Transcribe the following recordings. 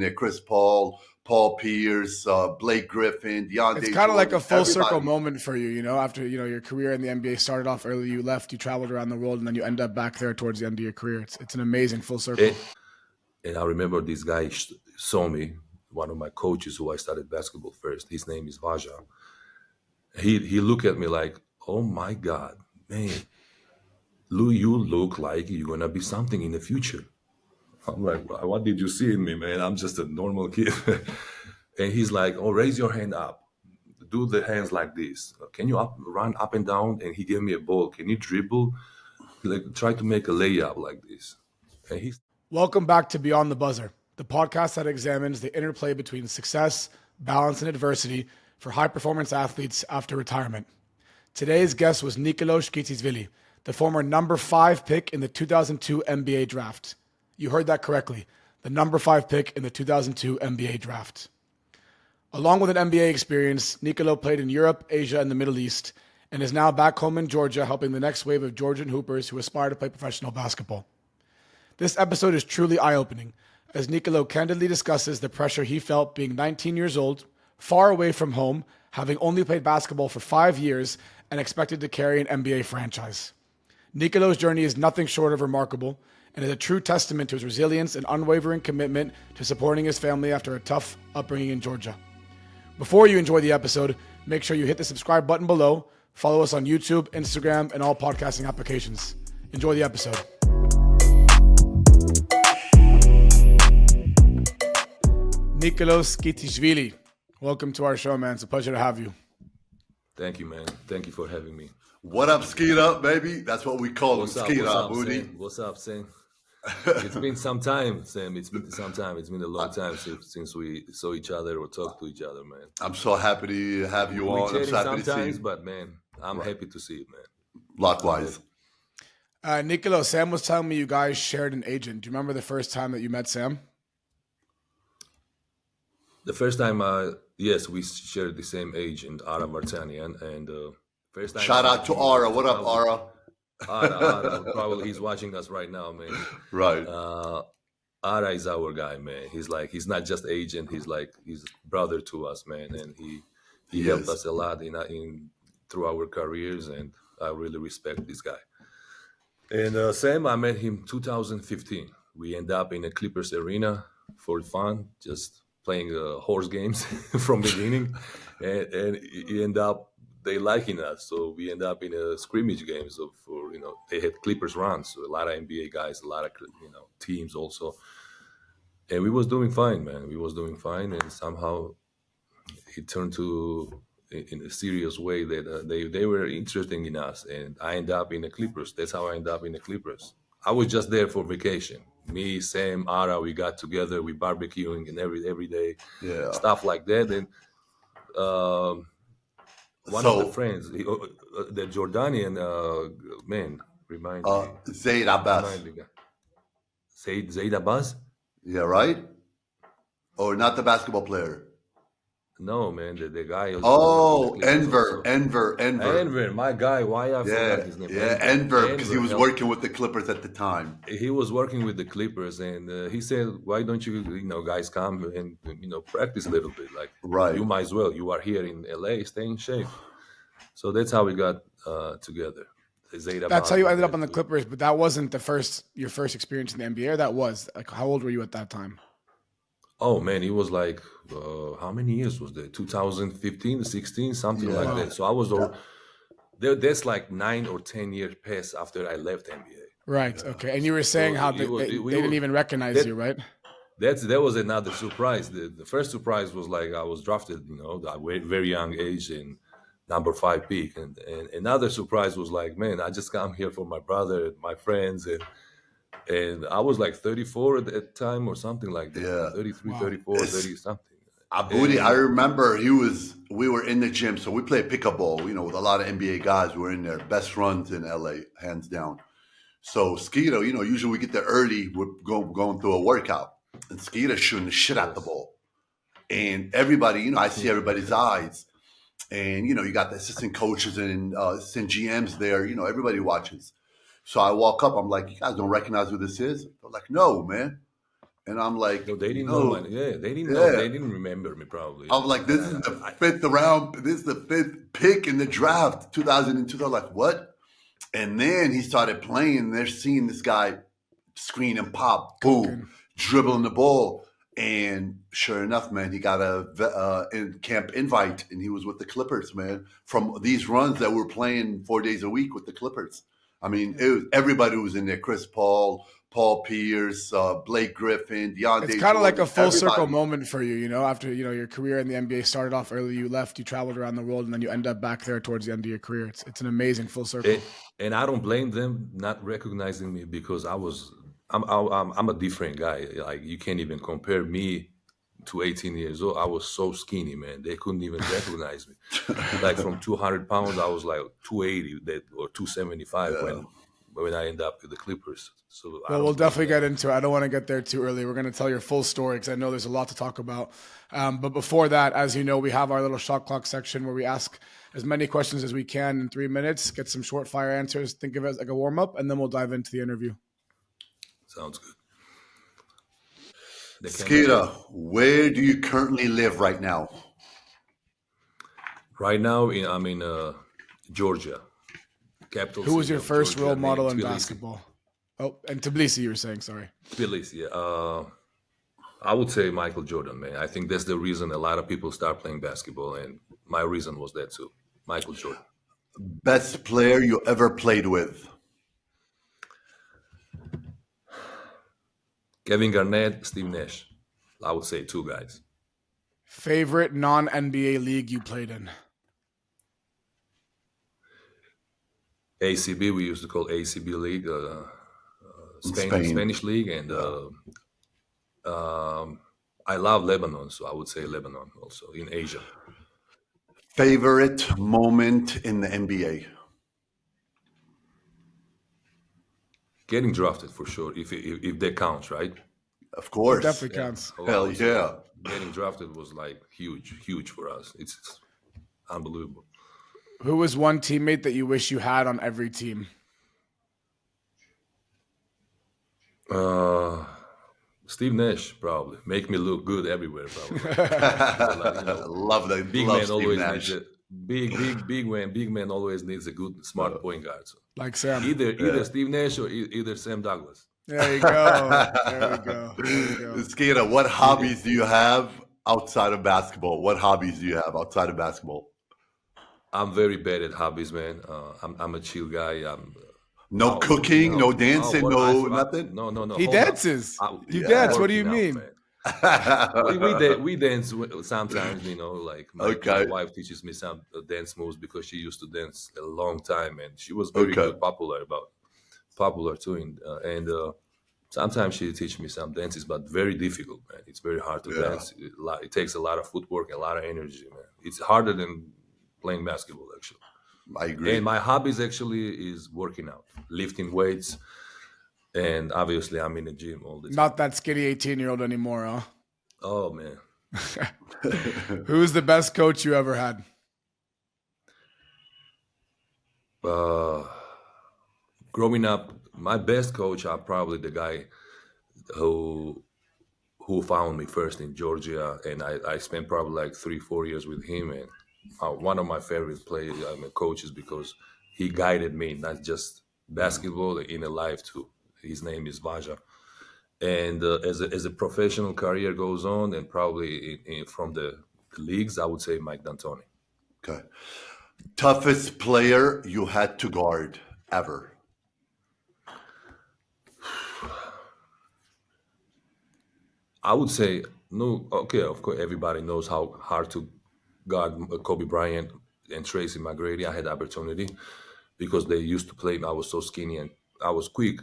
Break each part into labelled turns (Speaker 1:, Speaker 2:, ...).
Speaker 1: there, Chris Paul, Paul Pierce, Blake Griffin, DeAndre
Speaker 2: It's kind of like a full
Speaker 1: everybody.
Speaker 2: circle moment for you, after, your career in the NBA started off early, you left, you traveled around the world, and then you end up back there towards the end of your career. It's an amazing full circle.
Speaker 3: And I remember this guy saw me, one of my coaches who I started basketball first. His name is Vaja. He looked at me like, oh my God, man, Lou, you look like you're going to be something in the future. I'm like, what did you see in me, man? I'm just a normal kid. And he's like, oh, raise your hand up. Do the hands like this. Can you run up and down? And he gave me a ball. Can you dribble? Like, try to make a layup like this. And he's...
Speaker 2: Welcome back to Beyond the Buzzer, the podcast that examines the interplay between success, balance, and adversity for high-performance athletes after retirement. Today's guest was Nikoloz Tskitishvili, the former number 5 pick in the 2002 NBA draft. You heard that correctly, the number 5 pick in the 2002 NBA draft. Along with an NBA experience, Nikoloz played in Europe, Asia, and the Middle East, and is now back home in Georgia helping the next wave of Georgian hoopers who aspire to play professional basketball. This episode is truly eye-opening, as Nikoloz candidly discusses the pressure he felt being 19 years old, far away from home, having only played basketball for 5 years, and expected to carry an NBA franchise. Nikoloz's journey is nothing short of remarkable, and is a true testament to his resilience and unwavering commitment to supporting his family after a tough upbringing in Georgia. Before you enjoy the episode, make sure you hit the subscribe button below, follow us on YouTube, Instagram, and all podcasting applications. Enjoy the episode. Nikoloz Tskitishvili, welcome to our show, man. It's a pleasure to have you.
Speaker 3: Thank you, man. Thank you for having me.
Speaker 1: What up, Skeet up, baby? That's what we call him, Skeet up, booty.
Speaker 3: What's up, Sam? It's been some time, Sam. It's been some time. It's been a long time since we saw each other or talked to each other, man.
Speaker 1: I'm so happy to have you on. I'm so happy to see you.
Speaker 3: But man, I'm happy to see you, man.
Speaker 1: Likewise.
Speaker 2: Nikoloz, Sam was telling me you guys shared an agent. Do you remember the first time that you met Sam?
Speaker 3: The first time, yes, we shared the same agent, Ara Vartanian, and first time.
Speaker 1: Shout out to Ara. What up, Ara?
Speaker 3: Ara, probably he's watching us right now, man.
Speaker 1: Right.
Speaker 3: Ara is our guy, man. He's not just agent. He's brother to us, man, and he helped us a lot in through our careers, and I really respect this guy. And Sam, I met him 2015. We end up in a Clippers arena for fun, just playing horse games from beginning, and he end up they liking us, so we end up in a scrimmage games they had Clippers runs, so a lot of NBA guys, a lot of teams also, and we was doing fine, man. We was doing fine, and somehow it turned to in a serious way that they were interested in us, and I end up in the Clippers. That's how I end up in the Clippers. I was just there for vacation. Me, Sam, Ara, we got together, we barbecuing and every day, stuff like that. And one of the friends, the Jordanian man, remind me.
Speaker 1: Zaid Abbas.
Speaker 3: Zaid Abbas?
Speaker 1: Yeah, right? Or not the basketball player?
Speaker 3: No, man, the guy.
Speaker 1: Enver,
Speaker 3: my guy. Why I forgot his name?
Speaker 1: Yeah, Enver, because he was working with the Clippers at the time.
Speaker 3: He was working with the Clippers, and he said, "Why don't you, guys come and practice a little bit? Like,
Speaker 1: right?
Speaker 3: You might as well. You are here in LA, stay in shape." So that's how we got together.
Speaker 2: That's how you ended up on the Clippers, but that wasn't your first experience in the NBA. Or that was like, how old were you at that time?
Speaker 3: Oh man, it was like how many years was that? 2015, 16, something like that. So I was that's like 9 or 10 years passed after I left NBA.
Speaker 2: Right. Yeah. Okay. And you were saying how they didn't even recognize you, right?
Speaker 3: That was another surprise. The first surprise was like I was drafted, at a very young age and number 5 pick, and another surprise was like, man, I just come here for my brother and my friends, and I was like 34 at that time or something like that.
Speaker 1: Yeah.
Speaker 3: 33, wow. 34, 30 something.
Speaker 1: Abudi, I remember we were in the gym, so we played pickup ball, with a lot of NBA guys who were in there. Best runs in LA, hands down. So Skeeto, usually we get there early, we're going through a workout, and Skeeto shooting the shit out the ball. And everybody, I see everybody's eyes. And, you got the assistant coaches and assistant GMs there, everybody watches. So I walk up, I'm like, you guys don't recognize who this is? They're like, no, man. And I'm like,
Speaker 3: No, they didn't know
Speaker 1: no,
Speaker 3: my. Yeah, they didn't know.
Speaker 1: yeah.
Speaker 3: They didn't remember me probably.
Speaker 1: I'm like, this is the fifth round. This is the fifth pick in the draft, 2002. I'm like, what? And then he started playing. They're seeing this guy screen and pop, boom,
Speaker 2: Cooking.
Speaker 1: dribbling the ball. And sure enough, man, he got a camp invite, and he was with the Clippers, man. From these runs that we're playing 4 days a week with the Clippers. I mean, it was everybody was in there: Chris Paul, Paul Pierce, Blake Griffin, DeAndre.
Speaker 2: It's kind of like a
Speaker 1: Jordan,
Speaker 2: full circle
Speaker 1: everybody.
Speaker 2: moment for you, you know, after, you know, your career in the NBA started off early, you left, you traveled around the world, and then you end up back there towards the end of your career. It's an amazing full circle.
Speaker 3: And I don't blame them not recognizing me because I'm a different guy. Like you can't even compare me to 18 years old. I was so skinny, man. They couldn't even recognize me. Like from 200 pounds, I was like 280 or 275 when I end up with the Clippers. So
Speaker 2: Well, we'll definitely get into it. I don't want to get there too early. We're going to tell your full story because I know there's a lot to talk about. But before that, as you know, we have our little shot clock section where we ask as many questions as we can in 3 minutes, get some short fire answers, think of it as like a warm up, and then we'll dive into the interview.
Speaker 3: Sounds good.
Speaker 1: Skita, where do you currently live right now?
Speaker 3: Right now, I'm in Georgia, capital.
Speaker 2: Who was
Speaker 3: city
Speaker 2: your
Speaker 3: of
Speaker 2: first
Speaker 3: Georgia,
Speaker 2: role model in
Speaker 3: Tbilisi.
Speaker 2: basketball? Oh, and Tbilisi, you were saying, sorry.
Speaker 3: Tbilisi, yeah. I would say Michael Jordan, man. I think that's the reason a lot of people start playing basketball, and my reason was that too. Michael Jordan.
Speaker 1: Best player you ever played with?
Speaker 3: Kevin Garnett, Steve Nash. I would say two guys.
Speaker 2: Favorite non-NBA league you played in?
Speaker 3: ACB, we used to call ACB League,
Speaker 1: Spain.
Speaker 3: Spanish League, and I love Lebanon, so I would say Lebanon also in Asia.
Speaker 1: Favorite moment in the NBA?
Speaker 3: Getting drafted for sure, if that counts, right?
Speaker 1: Of course.
Speaker 2: Definitely counts.
Speaker 1: Hell yeah.
Speaker 3: Getting drafted was like huge for us. It's unbelievable.
Speaker 2: Who was one teammate that you wish you had on every team?
Speaker 3: Steve Nash, probably. Make me look good everywhere, probably.
Speaker 1: Love that.
Speaker 3: Big
Speaker 1: Love
Speaker 3: man
Speaker 1: Steve
Speaker 3: always
Speaker 1: Nash.
Speaker 3: needs big man always needs a good, smart point guard. So
Speaker 2: Like Sam.
Speaker 3: either Steve Nash or either Sam Douglas.
Speaker 2: There you go. There we go.
Speaker 1: Skita, what hobbies do you have outside of basketball? What hobbies do you have outside of basketball?
Speaker 3: I'm very bad at hobbies, man. I'm a chill guy.
Speaker 1: No cooking, no dancing, nothing?
Speaker 3: No.
Speaker 2: He
Speaker 3: hold up.
Speaker 2: dances. You dance. What do you
Speaker 3: Working out,
Speaker 2: mean?
Speaker 3: man. we dance sometimes, like my
Speaker 1: Okay.
Speaker 3: wife teaches me some dance moves because she used to dance a long time and she was very good, popular too. And sometimes she teaches me some dances, but very difficult, man. It's very hard to dance. It takes a lot of footwork, a lot of energy, man. It's harder than playing basketball, actually.
Speaker 1: I agree.
Speaker 3: And my hobbies actually is working out, lifting weights, and obviously I'm in the gym all the time.
Speaker 2: Not that skinny 18-year-old anymore, huh?
Speaker 3: Oh man.
Speaker 2: Who's the best coach you ever had?
Speaker 3: Growing up, my best coach are probably the guy who found me first in Georgia, and I spent probably like 3-4 years with him. And one of my favorite coaches because he guided me not just basketball in a life too. His name is Vaja. And as a professional career goes on, and probably from the leagues, I would say Mike D'Antoni.
Speaker 1: Okay. Toughest player you had to guard ever?
Speaker 3: I would say no. Okay, of course, everybody knows how hard to guard Kobe Bryant and Tracy McGrady. I had the opportunity because they used to play. I was so skinny and I was quick.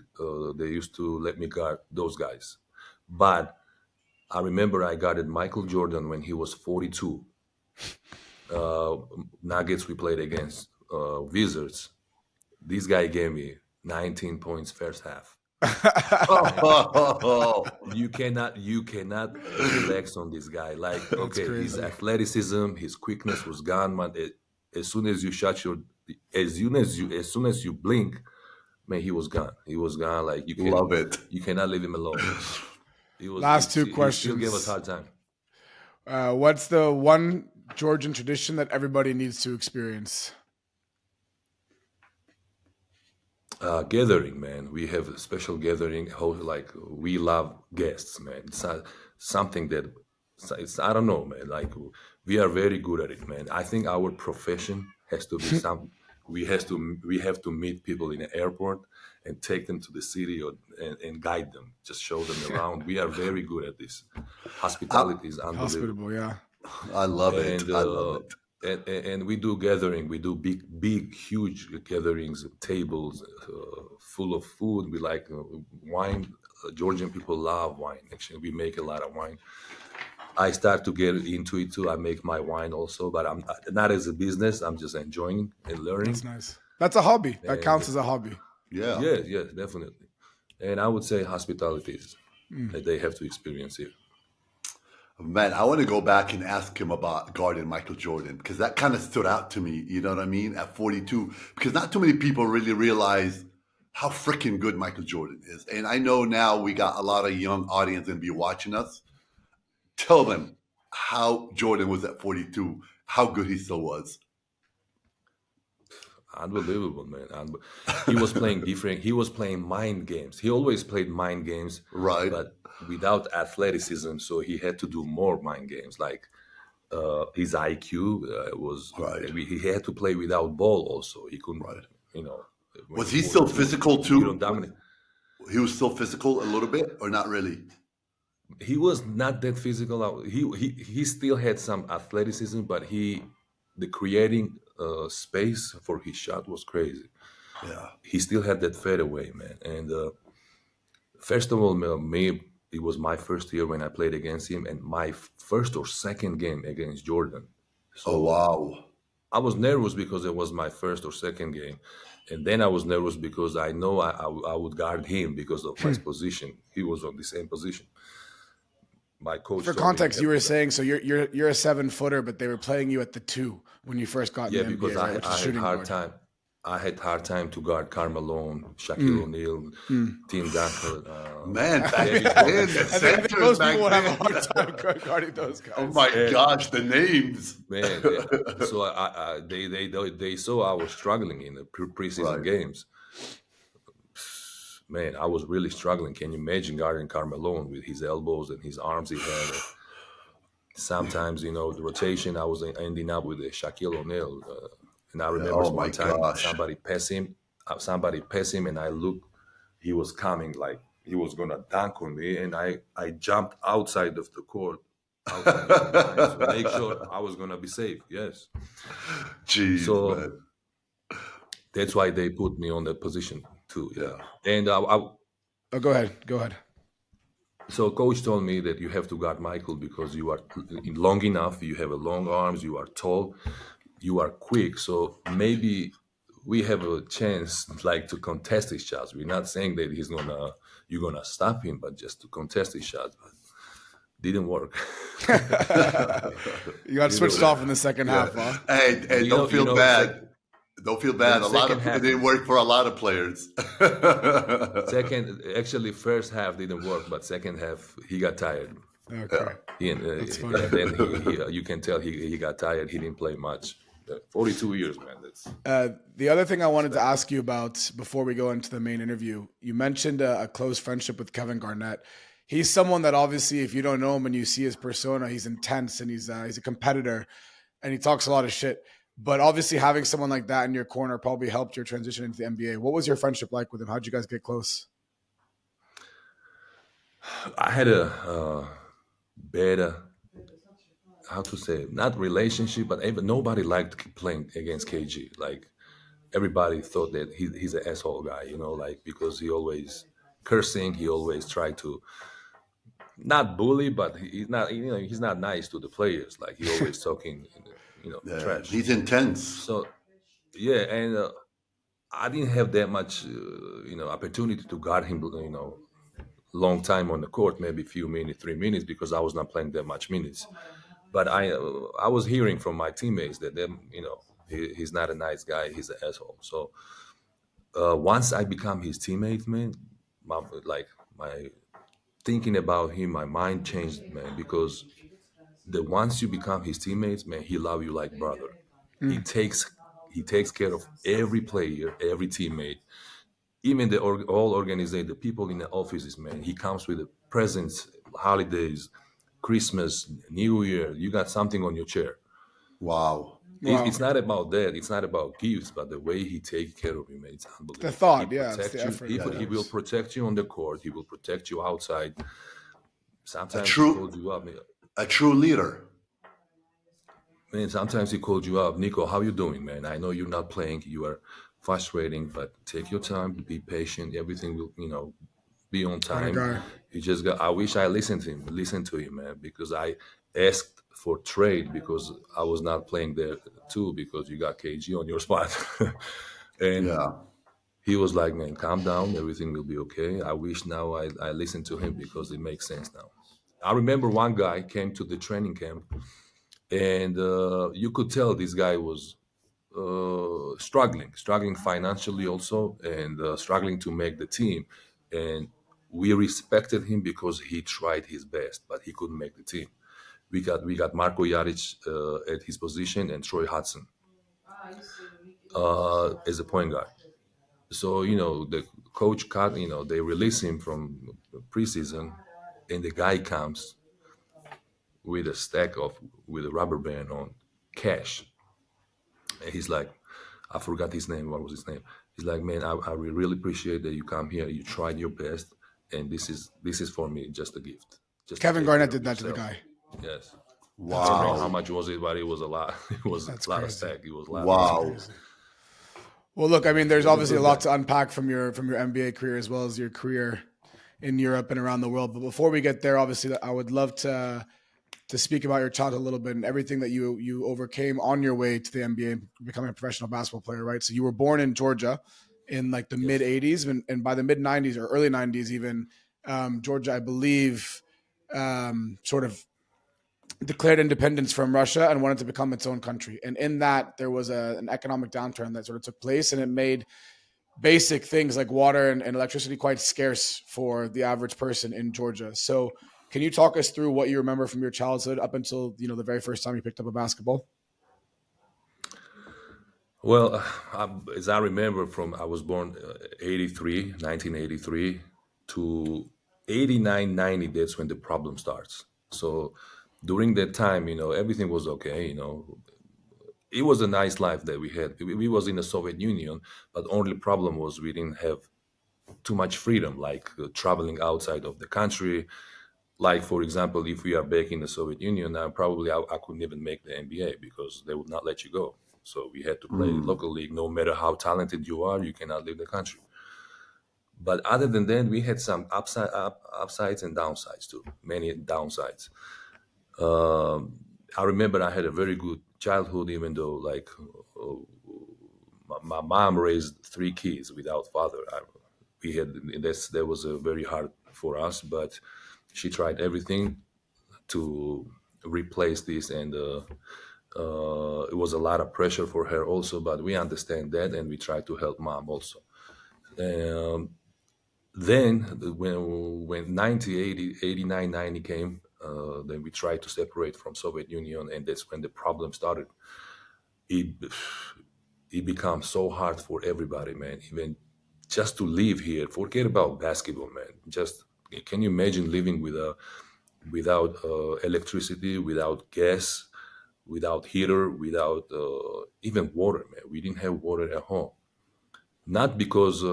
Speaker 3: They used to let me guard those guys. But I remember I guarded Michael Jordan when he was 42. Nuggets we played against, Wizards. This guy gave me 19 points first half. You cannot relax on this guy. Like, okay, his athleticism, his quickness was gone, man. As soon as you blink, man, he was gone. He was gone. Like you
Speaker 1: Love it.
Speaker 3: You cannot leave him alone.
Speaker 2: Last two
Speaker 3: He still gave us
Speaker 2: questions.
Speaker 3: hard time.
Speaker 2: What's the one Georgian tradition that everybody needs to experience?
Speaker 3: Gathering, man. We have a special gathering. How like we love guests, man. It's not something that it's I don't know, man. Like we are very good at it, man. I think our profession has to be some. We have to meet people in the airport and take them to the city and guide them, just show them around. We are very good at this. Hospitality is unbelievable.
Speaker 2: Hospitable, yeah.
Speaker 1: I love it.
Speaker 3: and
Speaker 1: I love it.
Speaker 3: and we do gathering. We do big, huge gatherings, tables full of food. We like wine. Georgian people love wine. Actually, we make a lot of wine. I start to get into it too. I make my wine also, but I'm not as a business. I'm just enjoying and
Speaker 2: That's
Speaker 3: learning.
Speaker 2: nice. That's a hobby. That
Speaker 3: And
Speaker 2: counts as a hobby.
Speaker 1: Yeah.
Speaker 3: yes, definitely. And I would say hospitality is that they have to experience here.
Speaker 1: Man, I want to go back and ask him about guarding Michael Jordan because that kind of stood out to me. You know what I mean? At 42, because not too many people really realize how freaking good Michael Jordan is. And I know now we got a lot of young audience going to be watching us. Tell them how Jordan was at 42, how good he still was.
Speaker 3: Unbelievable, man. He was playing different. He was playing mind games. He always played mind games,
Speaker 1: Right.
Speaker 3: but without athleticism. So he had to do more mind games. Like his IQ was.
Speaker 1: Right.
Speaker 3: He had to play without ball. Also, he couldn't.
Speaker 1: Right.
Speaker 3: You know. when
Speaker 1: Was
Speaker 3: you-
Speaker 1: he still
Speaker 3: you-
Speaker 1: physical
Speaker 3: you
Speaker 1: too?
Speaker 3: don't dominate.
Speaker 1: He was still physical a little bit or not really?
Speaker 3: He was not that physical. He still had some athleticism, but the creating space for his shot was crazy.
Speaker 1: Yeah.
Speaker 3: He still had that fadeaway, man. And first of all, me, it was my first year when I played against him, and my first or second game against Jordan.
Speaker 1: Oh, wow.
Speaker 3: I was nervous because it was my first or second game, and then I was nervous because I know I would guard him because of my position. He was on the same position. My coach.
Speaker 2: For
Speaker 3: told me
Speaker 2: context, you were
Speaker 3: that-
Speaker 2: saying so you're a 7-footer, but they were playing you at the 2 when you first got in
Speaker 3: Yeah,
Speaker 2: the NBA,
Speaker 3: because
Speaker 2: right, which is
Speaker 3: I had
Speaker 2: shooting
Speaker 3: hard
Speaker 2: guard.
Speaker 3: time. I had hard time to guard Carmelo, Shaquille O'Neal, Tim Duncan.
Speaker 1: Man, back
Speaker 3: David
Speaker 1: then, the
Speaker 2: I think
Speaker 1: centers
Speaker 2: most
Speaker 1: back
Speaker 2: people would have a
Speaker 1: then.
Speaker 2: hard time guarding those guys.
Speaker 1: Oh my gosh, the names.
Speaker 3: Man, yeah. So they saw I was struggling in the preseason
Speaker 1: Right.
Speaker 3: games. Man, I was really struggling. Can you imagine guarding Carmelo with his elbows and his arms he had? Sometimes, the rotation, I was ending up with Shaquille O'Neal. And I remember
Speaker 1: Oh my
Speaker 3: one time
Speaker 1: gosh.
Speaker 3: somebody passed him, and I looked, he was coming like he was going to dunk on me, and I jumped outside of the court, outside of the line, to make sure I was going to be safe. Yes.
Speaker 1: Jeez,
Speaker 3: So
Speaker 1: man.
Speaker 3: that's why they put me on that position too.
Speaker 1: Yeah.
Speaker 3: And
Speaker 2: Oh, go ahead.
Speaker 3: so coach told me that you have to guard Michael because you are long enough, you have a long arms, you are tall, you are quick. So maybe we have a chance like to contest his shots. We're not saying that you're gonna stop him, but just to contest his shots. But didn't work.
Speaker 2: You got switched off in the second half, huh?
Speaker 1: Hey,
Speaker 3: You
Speaker 1: don't
Speaker 3: know-
Speaker 1: feel
Speaker 3: you know,
Speaker 1: bad. Don't feel bad.
Speaker 3: the
Speaker 1: A lot of
Speaker 3: second
Speaker 1: people
Speaker 3: half-
Speaker 1: didn't work for a lot of players.
Speaker 3: Actually, first half didn't work, but second half he got tired.
Speaker 2: Okay. funny.
Speaker 3: Then you can tell he got tired. He didn't play much. 42 years, man. That's
Speaker 2: The other thing I wanted to ask you about before we go into the main interview, you mentioned a close friendship with Kevin Garnett. He's someone that obviously, if you don't know him and you see his persona, he's intense and he's a competitor and he talks a lot of shit. But obviously having someone like that in your corner probably helped your transition into the NBA. What was your friendship like with him? How'd you guys get close?
Speaker 3: I had a better, how to say, not relationship, but even nobody liked playing against KG. Like everybody thought that he's an asshole guy, like because he always cursing, he always tried to not bully, but he's not, he's not nice to the players. Like he always talking,
Speaker 1: Yeah,
Speaker 3: trash.
Speaker 1: he's intense.
Speaker 3: So yeah, and I didn't have that much, opportunity to guard him, long time on the court, maybe a few minutes, 3 minutes, because I was not playing that much minutes. But I was hearing from my teammates that he's not a nice guy, he's an asshole. So once I become his teammate, man, my thinking about him, my mind changed, man, because the once you become his teammates, man, he love you like brother. He takes he takes care of every player, every teammate, even all organization, the people in the offices, man. He comes with the presents, holidays, Christmas, New Year. You got something on your chair.
Speaker 1: Wow.
Speaker 2: Wow.
Speaker 3: It's not about that. It's not about gifts, but the way he takes care of you, man. It's
Speaker 2: The
Speaker 3: unbelievable. He
Speaker 2: thought, yeah, it's the
Speaker 3: protects you.
Speaker 2: effort,
Speaker 3: He
Speaker 2: of
Speaker 1: Yeah.
Speaker 3: he will
Speaker 2: course.
Speaker 3: protect you on the court. He will protect you outside.
Speaker 1: A
Speaker 3: Sometimes he
Speaker 1: true
Speaker 3: calls you up, man.
Speaker 1: a true leader.
Speaker 3: Man, sometimes he called you up, Nico. How you doing, man? I know you're not playing. You are frustrating, but take your time. Be patient. Everything will, be on
Speaker 2: What a
Speaker 3: time.
Speaker 2: guy.
Speaker 3: You just got. I wish I listened to him, man, because I asked for trade because I was not playing there too because you got KG on your spot, and
Speaker 1: Yeah.
Speaker 3: he was like, man, calm down. Everything will be okay. I wish now I listened to him because it makes sense now. I remember one guy came to the training camp, and you could tell this guy was struggling financially also, and struggling to make the team. And we respected him because he tried his best, but he couldn't make the team. We got Marko Jaric at his position and Troy Hudson as a point guard. So the coach cut. They release him from preseason, and the guy comes with a stack of with a rubber band on cash. And he's like, I forgot his name. What was his name? He's like, man, I really appreciate that you come here. You tried your best, and this is for me just a gift, just to
Speaker 2: Kevin
Speaker 3: take care
Speaker 2: Garnett
Speaker 3: of
Speaker 2: did that to the
Speaker 3: yourself.
Speaker 2: guy.
Speaker 3: Yes, I
Speaker 2: That's
Speaker 3: don't know how
Speaker 2: crazy.
Speaker 1: Wow.
Speaker 3: much was it, but it was a lot. It was a
Speaker 2: That's
Speaker 3: lot of
Speaker 2: crazy.
Speaker 3: stack. It was a lot of
Speaker 2: That's
Speaker 3: money.
Speaker 1: Wow.
Speaker 2: crazy. Well, look, I mean, there's
Speaker 1: What a
Speaker 2: obviously a
Speaker 1: good
Speaker 2: lot
Speaker 1: guy.
Speaker 2: to unpack from your NBA career as well as your career in Europe and around the world. But before we get there, obviously, I would love to speak about your childhood a little bit and everything that you overcame on your way to the NBA and becoming a professional basketball player, right? So you were born in Georgia in like the mid
Speaker 3: Yes.
Speaker 2: '80s, and by the mid '90s or early '90s, even Georgia, I believe, sort of declared independence from Russia and wanted to become its own country. And in that, there was an economic downturn that sort of took place, and it made basic things like water and electricity quite scarce for the average person in Georgia. So, can you talk us through what you remember from your childhood up until the very first time you picked up a basketball?
Speaker 3: Well, as I remember from I was born 1983 to 89, 90. That's when the problem starts. So during that time, everything was okay. It was a nice life that we had. We was in the Soviet Union, but only problem was we didn't have too much freedom, like traveling outside of the country. Like for example, if we are back in the Soviet Union, probably I couldn't even make the NBA because they would not let you go. So we had to play
Speaker 1: Mm.
Speaker 3: local league. No matter how talented you are, you cannot leave the country. But other than that, we had some upsides and downsides too. Many downsides. I remember I had a very good childhood, even though like my mom raised three kids without father. We had that was very hard for us, but she tried everything to replace this, and it was a lot of pressure for her also. But we understand that, and we try to help mom also. Um, then when 90, 80, 89, 90 came, then we tried to separate from Soviet Union, and that's when the problem started. It it becomes so hard for everybody, man. Even just to live here, forget about basketball, man. Just can you imagine living without electricity, without gas, without heater, without even water, man? We didn't have water at home. Not because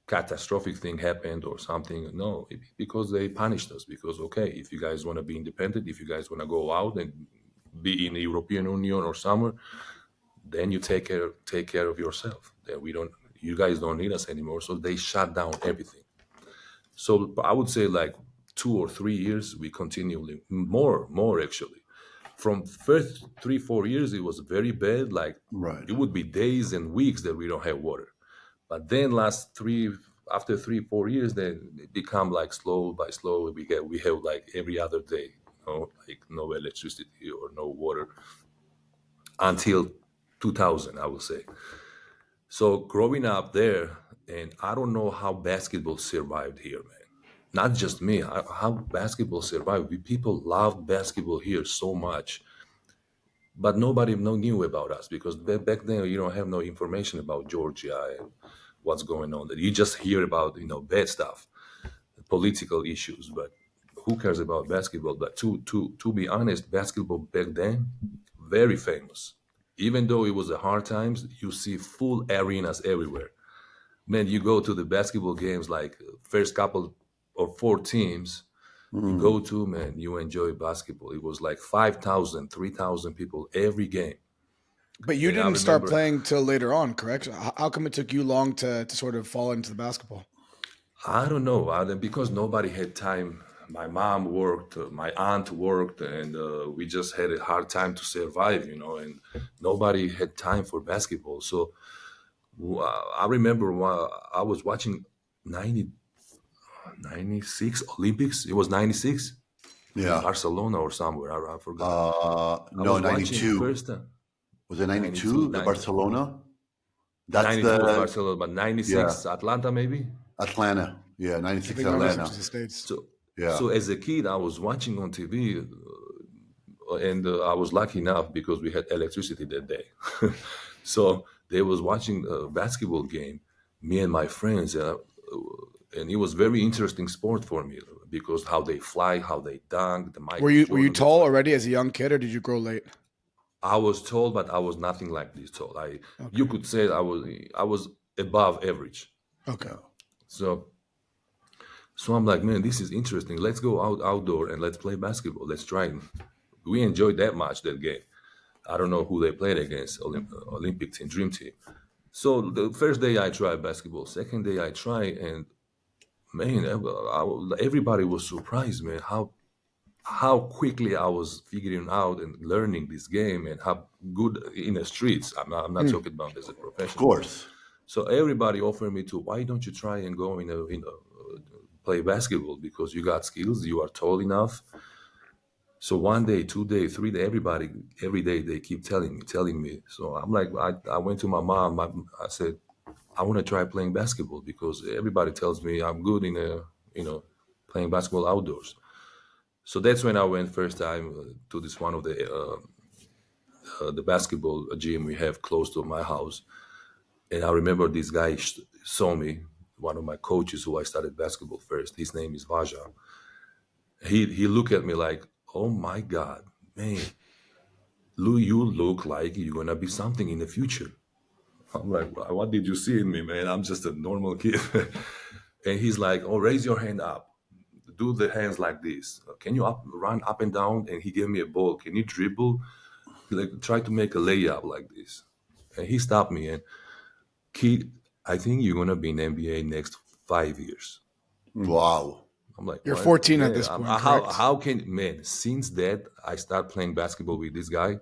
Speaker 3: catastrophic thing happened or something. No, because they punished us. Because okay, if you guys want to be independent, if you guys want to go out and be in the European Union or somewhere, then you take care of yourself. Then we don't. You guys don't need us anymore. So they shut down everything. So I would say like 2 or 3 years we continually more actually. From first 3 4 years it was very bad. Like
Speaker 1: Right.
Speaker 3: it would be days and weeks that we don't have water. But then last three after 3 4 years, then it become like slow by slow. We have like every other day, like no electricity or no water until 2000, I would say. So growing up there, and I don't know how basketball survived here, man. not just me, how basketball survived. People loved basketball here so much, but nobody knew about us because back then you don't have no information about Georgia and what's going on. You just hear about bad stuff, political issues, but who cares about basketball? But to be honest, basketball back then very famous. Even though it was the hard times, you see full arenas everywhere. Man, you go to the basketball games like first couple or four teams you
Speaker 1: Mm.
Speaker 3: go to, man, you enjoy basketball. It was like 5,000, 3,000 people every game.
Speaker 2: But you
Speaker 3: And I
Speaker 2: didn't start
Speaker 3: remember,
Speaker 2: playing till later on, correct? How come it took you long to sort of fall into the basketball?
Speaker 3: I don't know, because nobody had time. My mom worked, my aunt worked, and we just had a hard time to survive, and nobody had time for basketball. So I remember I was watching 90, 96 Olympics. It was 96 in
Speaker 1: Yeah.
Speaker 3: Barcelona or somewhere. I forgot. I
Speaker 1: No,
Speaker 3: was watching
Speaker 1: 92.
Speaker 3: first time.
Speaker 1: Was it
Speaker 3: 92,
Speaker 1: 92? The Barcelona? That's
Speaker 3: 92 was
Speaker 1: the,
Speaker 3: Barcelona, but
Speaker 1: yeah,
Speaker 3: 96 Atlanta maybe.
Speaker 1: Atlanta. Yeah,
Speaker 2: I
Speaker 1: 96
Speaker 2: think 96
Speaker 1: Atlanta.
Speaker 2: was the States.
Speaker 3: So,
Speaker 1: Yeah.
Speaker 3: so as a kid, I was watching on TV, and I was lucky enough because we had electricity that day. So they was watching a basketball game, me and my friends, and it was very interesting sport for me because how they fly, how they dunk, the
Speaker 2: Were
Speaker 3: Michael
Speaker 2: you
Speaker 3: Jordan, the
Speaker 2: tall already as a young kid, or did you grow late?
Speaker 3: I was tall, but I was nothing like this tall. You
Speaker 2: Okay.
Speaker 3: could say I was above average.
Speaker 2: Okay.
Speaker 3: So I'm like, man, this is interesting. Let's go outdoor and let's play basketball. Let's try it. We enjoyed that much that game. I don't know who they played against, Olympic team, Dream Team. So the first day I tried basketball, second day I tried, and man, everybody was surprised, man, how quickly I was figuring out and learning this game and how good in the streets. I'm not
Speaker 2: Hmm.
Speaker 3: talking about as a
Speaker 1: Of
Speaker 3: professional.
Speaker 1: course.
Speaker 3: So everybody offered me to, why don't you try and go play basketball because you got skills, you are tall enough. So one day, 2 day, 3 day, everybody, every day they keep telling me. So I'm like, I went to my mom. I said, I want to try playing basketball because everybody tells me I'm good in playing basketball outdoors. So that's when I went first time to this one of the basketball gym we have close to my house. And I remember this guy saw me, one of my coaches who I started basketball first. His name is Vaja. He looked at me like, oh my God, man, Lou, you look like you're gonna be something in the future. I'm like, what did you see in me, man? I'm just a normal kid. And he's like, oh, raise your hand up. Do the hands like this. Can you run up and down? And he gave me a ball. Can you dribble? Like try to make a layup like this. And he stopped me and, kid, I think you're gonna be in NBA next 5 years.
Speaker 1: Wow.
Speaker 3: I'm like,
Speaker 2: You're
Speaker 3: what,
Speaker 2: 14 at
Speaker 3: man?
Speaker 2: this point,
Speaker 3: How
Speaker 2: correct?
Speaker 3: how can, man? Since that I start playing basketball with this guy.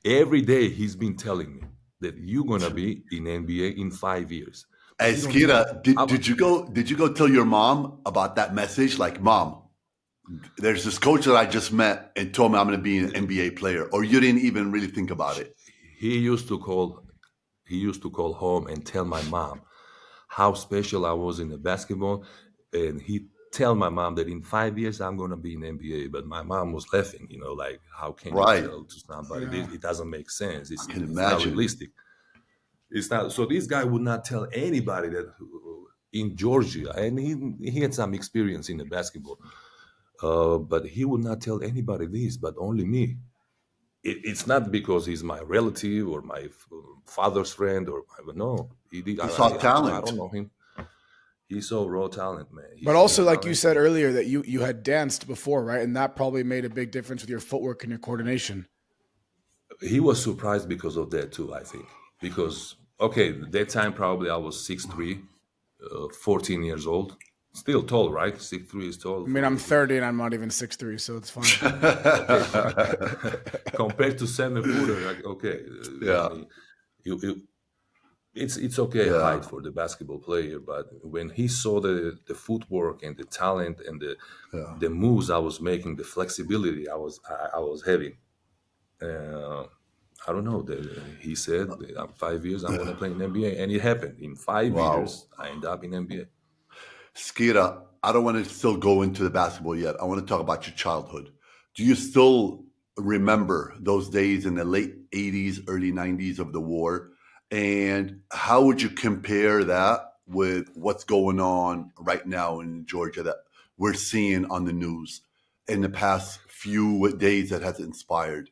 Speaker 3: Every day he's been telling me that you're gonna be in NBA in 5 years, but
Speaker 1: Hey,
Speaker 3: you don't know.
Speaker 1: Skira, did,
Speaker 3: I'm,
Speaker 1: did you go tell your mom about that message? Like, Mom, there's this coach that I just met and told me I'm going to be an NBA player, or you didn't even really think about it?
Speaker 3: he used to call. He used to call home and tell my mom how special I was in the basketball, and he tell my mom that in 5 years I'm gonna be in NBA. But my mom was laughing, like how can you
Speaker 1: Right.
Speaker 3: tell to somebody this?
Speaker 2: Yeah.
Speaker 3: It doesn't make sense.
Speaker 1: I
Speaker 3: It's
Speaker 1: can
Speaker 3: it's not
Speaker 1: imagine.
Speaker 3: realistic. It's not. So this guy would not tell anybody that in Georgia, and he had some experience in the basketball, but he would not tell anybody this, but only me. It's not because he's my relative or my father's friend or no. He did.
Speaker 1: He saw
Speaker 3: I
Speaker 1: talent.
Speaker 3: don't know him. He's so raw talent, man. He
Speaker 2: But
Speaker 3: saw the
Speaker 2: also, like you
Speaker 3: talent,
Speaker 2: said
Speaker 3: and
Speaker 2: earlier, that you had danced before, right? And that probably made a big difference with your footwork and your coordination.
Speaker 3: he was surprised because of that too. I think because okay, that time probably I was 6'3", 14 years old, still tall, right? 6'3" is tall
Speaker 2: I mean,
Speaker 3: for
Speaker 2: I'm 30 and I'm not even 6'3", so it's fine.
Speaker 3: okay. Compared to 7 footer, like, okay,
Speaker 1: Yeah.
Speaker 3: you, it's okay height
Speaker 1: Yeah.
Speaker 3: for the basketball player, but when he saw the footwork and the talent and
Speaker 1: Yeah.
Speaker 3: the moves I was making, the flexibility I was having, uh, I don't know. He said, 5 years I'm gonna play in NBA, and it happened. In five
Speaker 1: Wow.
Speaker 3: years, I end up in NBA.
Speaker 1: Skira, I don't want to still go into the basketball yet. I want to talk about your childhood. Do you still remember those days in the late 80s, early 90s of the war? And how would you compare that with what's going on right now in Georgia that we're seeing on the news in the past few days that has inspired?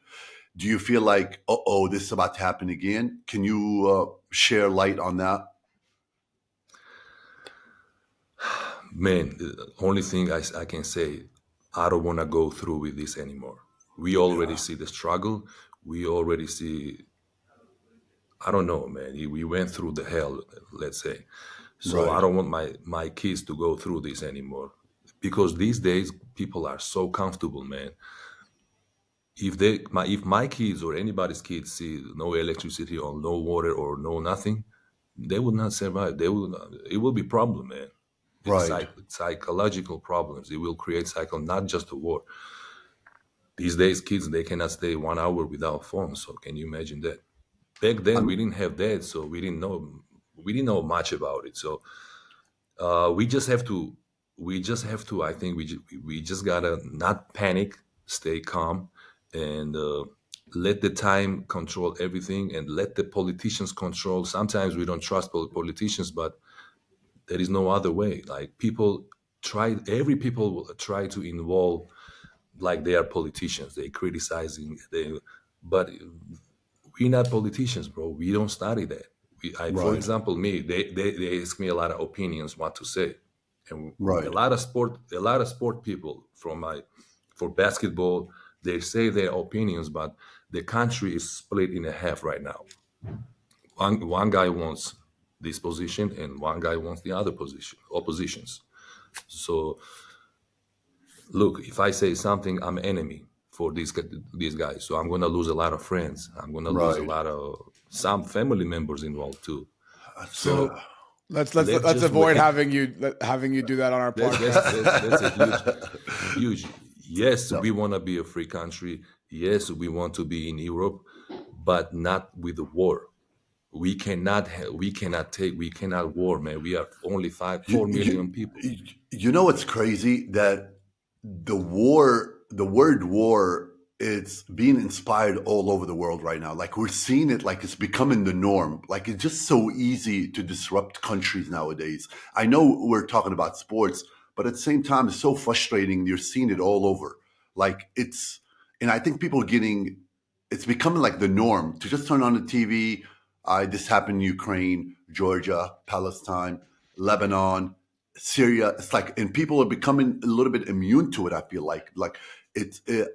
Speaker 1: Do you feel like, oh, this is about to happen again? Can you share light on that?
Speaker 3: Man, the only thing I can say, I don't want to go through with this anymore. We already
Speaker 1: Yeah,
Speaker 3: see the struggle. We already see, I don't know, man. We went through the hell, let's say. So I
Speaker 1: right,
Speaker 3: don't want my kids to go through this anymore. Because these days, people are so comfortable, man. If my kids or anybody's kids see no electricity or no water or no nothing, they will not survive. They will not, it will be problem, man. It's
Speaker 1: right.
Speaker 3: psychological problems. It will create not just a war. These days, kids they cannot stay 1 hour without phone. So can you imagine that? Back then, we
Speaker 1: I'm,
Speaker 3: didn't have that, so we didn't know much about it. So we just have to I think we just gotta not panic, stay calm, and let the time control everything, and let the politicians control. Sometimes we don't trust politicians, but there is no other way. Like every people will try to involve like they are politicians. They criticizing but we're not politicians, bro. We don't study that. For
Speaker 1: right,
Speaker 3: example, me, they ask me a lot of opinions, what to say, and a
Speaker 1: right.
Speaker 3: lot of sport people for basketball, they say their opinions, but the country is split in a half right now. One guy wants this position, and one guy wants the other position, oppositions. So look, if I say something, I'm enemy for these guys. So I'm gonna lose a lot of friends. I'm gonna lose a
Speaker 1: Right.
Speaker 3: lot of some family members involved too.
Speaker 1: That's
Speaker 2: So let's
Speaker 3: Let's
Speaker 2: let's
Speaker 3: just
Speaker 2: avoid
Speaker 3: wait.
Speaker 2: having you do that on our podcast.
Speaker 3: That's a huge. Yes,
Speaker 1: no.
Speaker 3: we want to be a free country. Yes, we want to be in Europe, but not with the war. We cannot war, man. We are only five,
Speaker 1: You,
Speaker 3: four
Speaker 1: you,
Speaker 3: million people.
Speaker 1: you know what's crazy? That the word war, it's being inspired all over the world right now. Like we're seeing it, like it's becoming the norm. Like it's just so easy to disrupt countries nowadays. I know we're talking about sports, but at the same time, it's so frustrating. You're seeing it all over. Like and I think people are it's becoming like the norm to just turn on the TV. This happened in Ukraine, Georgia, Palestine, Lebanon, Syria. It's like, and people are becoming a little bit immune to it. I feel like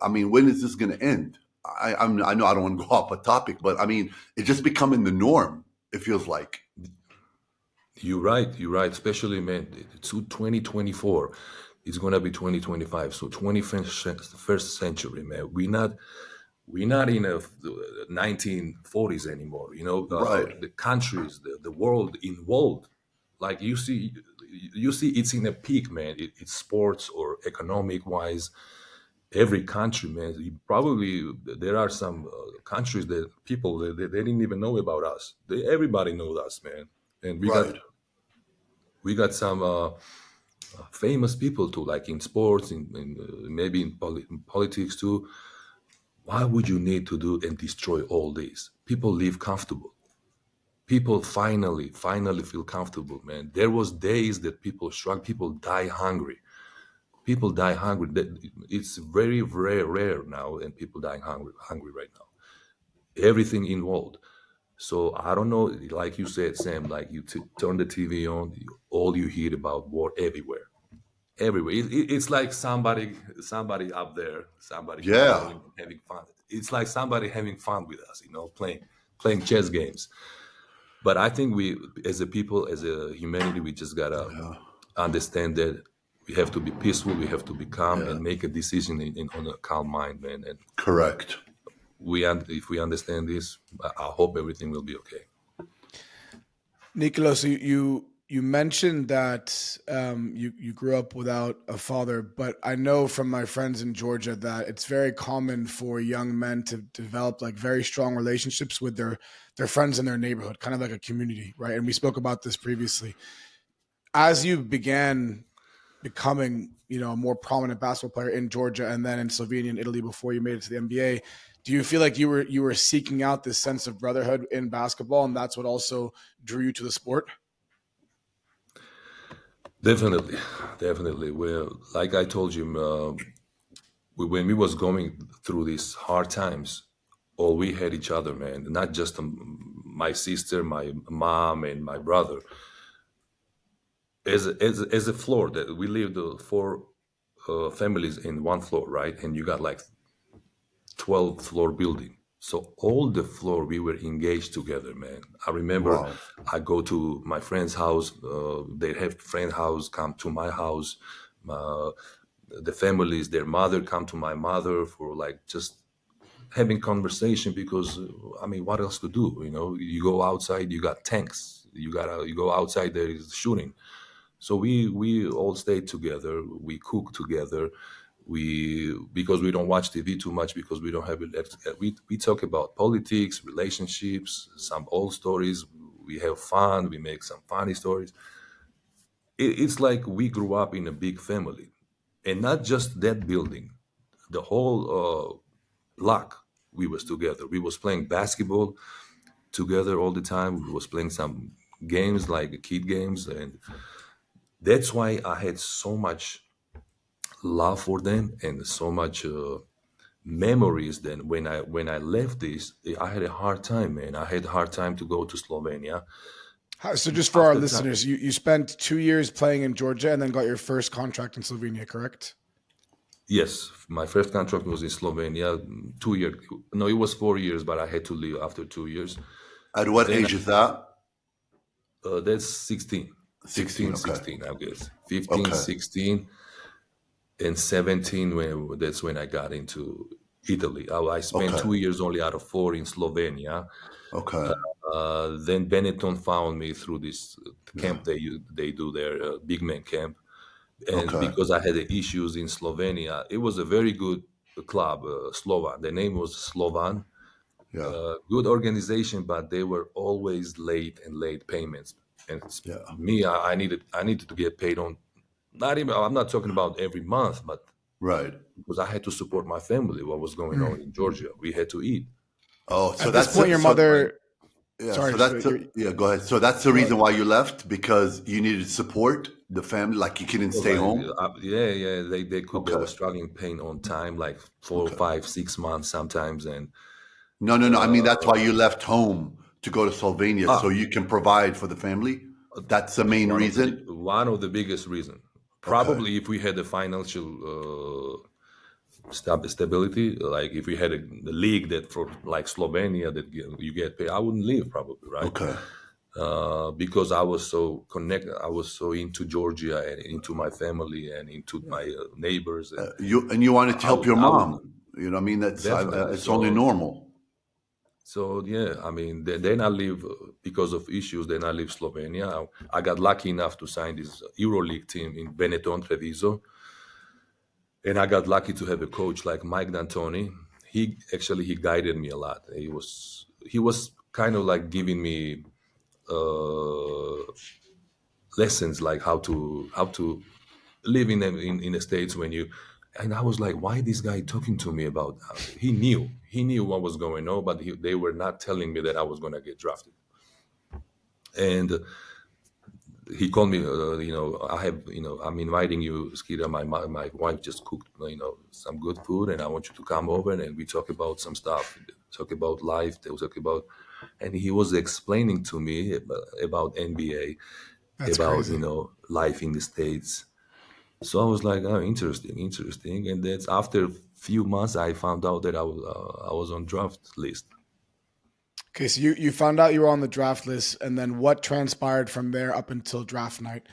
Speaker 1: I mean, when is this going to end? I know I don't want to go off a topic, but I mean, it's just becoming the norm. It feels like.
Speaker 3: You're right. You're right. Especially, man, it's 2024. It's gonna be 2025. So 21st century, man. We're not in a 1940s anymore.
Speaker 1: Right,
Speaker 3: The countries, the world involved. Like you see, it's in a peak, man. It's sports or economic wise. Every country, man. Probably there are some countries that people they didn't even know about us. Everybody knows us, man. And
Speaker 1: right.
Speaker 3: we got some famous people too, like in sports, maybe in politics too. Why would you need to do and destroy all this? People live comfortable. People finally feel comfortable, man. There was days that people struggle, people die hungry. People die hungry. It's very, very rare now, and people dying hungry right now. Everything involved. So I don't know, like you said, Sam, like you turn the TV on, all you hear about war everywhere. Everywhere. It's like somebody up there, somebody
Speaker 1: Yeah,
Speaker 3: controlling and having fun. It's like somebody having fun with us, playing chess games. But I think we, as a people, as a humanity, we just gotta
Speaker 1: yeah,
Speaker 3: understand that we have to be peaceful, we have to be calm,
Speaker 1: yeah.
Speaker 3: and make a decision on a calm mind, man. And
Speaker 1: Correct.
Speaker 3: if we understand this, I hope everything will be okay.
Speaker 2: Nikoloz, you mentioned that you grew up without a father, but I know from my friends in Georgia that it's very common for young men to develop like very strong relationships with their friends in their neighborhood, kind of like a community, right? And we spoke about this previously. As you began becoming, a more prominent basketball player in Georgia and then in Slovenia and Italy before you made it to the NBA. Do you feel like you were seeking out this sense of brotherhood in basketball, and that's what also drew you to the sport?
Speaker 3: Definitely, definitely. Well, like I told you, when we was going through these hard times, all we had each other, man. Not just my sister, my mom, and my brother. As a floor that we lived, four families in one floor, right? And you got like 12 floor building. So all the floor we were engaged together, man. I remember
Speaker 1: Wow.
Speaker 3: I go to my friend's house. They have friend house come to my house. Uh, the families, their mother come to my mother for like just having conversation because I mean, what else to do? You go outside, you got tanks. You go outside, there is shooting. So we all stayed together. We cooked together. Because we don't watch TV too much because we don't have it. We talk about politics, relationships, some old stories. We have fun. We make some funny stories. It's like we grew up in a big family, and not just that building. The whole block we was together. We was playing basketball together all the time. We was playing some games like kid games, and that's why I had so much love for them and so much memories. Then when I left this, I had a hard time, man. I had a hard time to go to Slovenia
Speaker 2: So just for our
Speaker 3: after that.
Speaker 2: listeners, you spent 2 years playing in Georgia and then got your first contract in Slovenia, correct?
Speaker 3: Yes, my first contract was in Slovenia. 2 years, no, it was 4 years, but I had to leave after 2 years.
Speaker 1: At what
Speaker 3: Then
Speaker 1: age is that?
Speaker 3: that's 16,
Speaker 1: 16.
Speaker 3: 15,
Speaker 1: Okay.
Speaker 3: 16, I guess. 15,
Speaker 1: Okay.
Speaker 3: 16, and 17. That's when I got into Italy. I spent
Speaker 1: Okay.
Speaker 3: 2 years only out of 4 in Slovenia.
Speaker 1: Okay.
Speaker 3: Then Benetton found me through this camp they do their big man camp, and
Speaker 1: Okay.
Speaker 3: because I had the issues in Slovenia, it was a very good club, Slovan. The name was Slovan.
Speaker 1: Yeah.
Speaker 3: Good organization, but they were always late payments. And
Speaker 1: Yeah.
Speaker 3: me, I needed to get paid on. Not even. I'm not talking about every month, but
Speaker 1: Right.
Speaker 3: because I had to support my family. What was going on in Georgia? We had to eat.
Speaker 1: Oh, so
Speaker 2: At this
Speaker 1: that's
Speaker 2: point, your
Speaker 1: so
Speaker 2: mother.
Speaker 1: yeah.
Speaker 2: Sorry,
Speaker 1: So that's yeah. Go ahead. So that's the reason why you left, because you needed support the family, like you couldn't stay home.
Speaker 3: Yeah. They were
Speaker 1: Okay.
Speaker 3: struggling paying on time, like 4,
Speaker 1: Okay.
Speaker 3: 5, 6 months sometimes, and
Speaker 1: No. I mean, that's why you left home to go to Slovenia, so
Speaker 3: ah,
Speaker 1: you can provide for the family. That's the main reason.
Speaker 3: one of the biggest reason.
Speaker 1: Okay.
Speaker 3: Probably if we had the financial stability, like if we had the league that for like Slovenia that you get paid, I wouldn't leave probably, right?
Speaker 1: Okay.
Speaker 3: Because I was so connected, I was so into Georgia and into my family and into my neighbors, and
Speaker 1: You wanted to help your
Speaker 3: I would
Speaker 1: mom. You know, what I mean, that's
Speaker 3: definitely.
Speaker 1: it's only normal.
Speaker 3: So yeah, I mean, then I leave because of issues. Then I leave Slovenia. I got lucky enough to sign this EuroLeague team in Benetton Treviso, and I got lucky to have a coach like Mike D'Antoni. He guided me a lot. He was kind of like giving me uh, lessons like how to live in the states when you. And I was like, why this guy talking to me about? He knew what was going on, but they were not telling me that I was gonna get drafted. And he called me. I'm inviting you, Skira. My wife just cooked some good food, and I want you to come over and we talk about some stuff. Talk about life. They will talk about, and he was explaining to me about NBA,
Speaker 2: That's
Speaker 3: about
Speaker 2: crazy.
Speaker 3: life in the states. So I was like, oh, interesting. And that's after a few months, I found out that I was on draft list.
Speaker 2: Okay, so you found out you were on the draft list, and then what transpired from there up until draft night?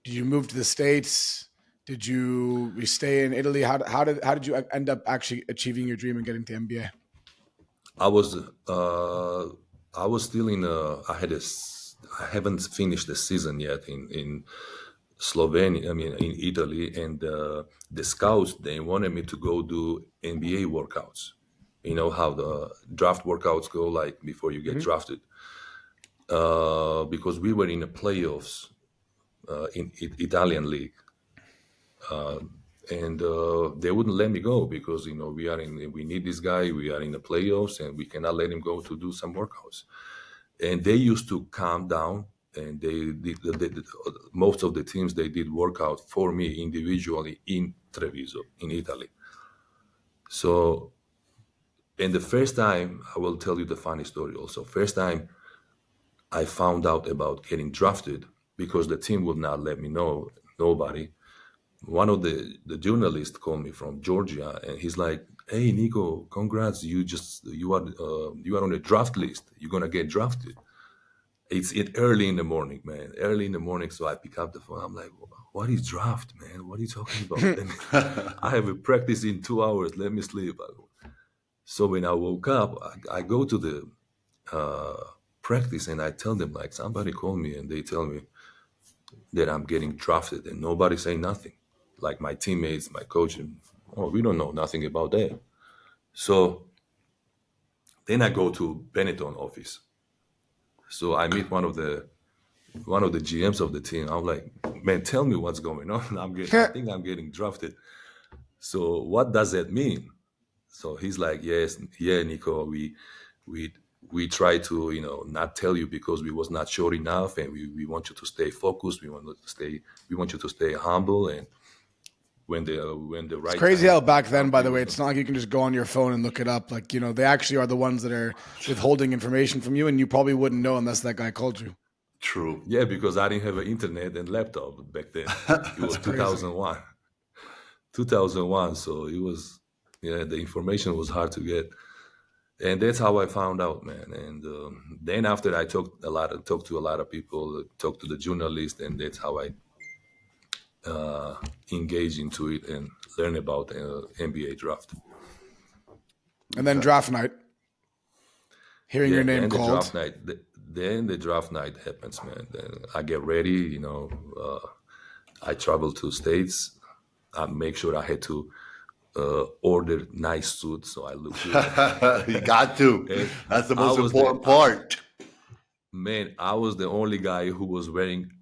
Speaker 2: Did you move to the States? Did you stay in Italy? How did you end up actually achieving your dream and getting to NBA?
Speaker 3: I was uh, I was still in. I haven't finished the season yet in Slovenia. I mean, in Italy, and the scouts they wanted me to go do NBA workouts. You know how the draft workouts go, like before you get
Speaker 2: Hmm.
Speaker 3: drafted. Because we were in the playoffs in Italian league, and they wouldn't let me go because we need this guy. We are in the playoffs, and we cannot let him go to do some workouts. And they used to calm down, and most of the teams they did workout for me individually in Treviso, in Italy. So, and the first time, I will tell you the funny story also. First time I found out about getting drafted because the team would not let me know, nobody. One of the journalists called me from Georgia, and he's like, "Hey, Nico, congrats! You are on the draft list. You're gonna get drafted." It's early in the morning, man. Early in the morning, so I pick up the phone. I'm like, "What is draft, man? What are you talking about?" I have a practice in 2 hours. Let me sleep. So when I woke up, I go to the practice and I tell them, like, somebody called me and they tell me that I'm getting drafted, and nobody say nothing. Like my teammates, my coach, and we don't know nothing about that. So then I go to Benetton office. So I meet one of the GMs of the team. I'm like, "Man, tell me what's going on. I think I'm getting drafted. So what does that mean?" So he's like, "Yes, yeah, Nico, we try to, not tell you because we was not sure enough, and we want you to stay focused. We want you to stay humble, and when the right
Speaker 2: It's crazy
Speaker 3: time
Speaker 2: how back then,
Speaker 3: comes,
Speaker 2: by
Speaker 3: we
Speaker 2: the way,
Speaker 3: will
Speaker 2: it's not like you can just go on your phone and look it up. Like, they actually are the ones that are withholding information from you, and you probably wouldn't know unless that guy called you.
Speaker 1: True.
Speaker 3: Yeah, because I didn't have an internet and laptop back then. It was 2001. 2001, so it was, the information was hard to get. And that's how I found out, man. And then after I talked to a lot of people, talked to the journalist, and that's how I engage into it and learn about NBA draft.
Speaker 2: And then draft night, hearing your name
Speaker 3: then
Speaker 2: called.
Speaker 3: The draft night, then the draft night happens, man. Then I get ready, I travel to States. I make sure I had to order nice suits so I look good.
Speaker 1: You got to.
Speaker 3: And
Speaker 1: That's the
Speaker 3: I
Speaker 1: most
Speaker 3: was
Speaker 1: important part.
Speaker 3: Man, I was the only guy who was wearing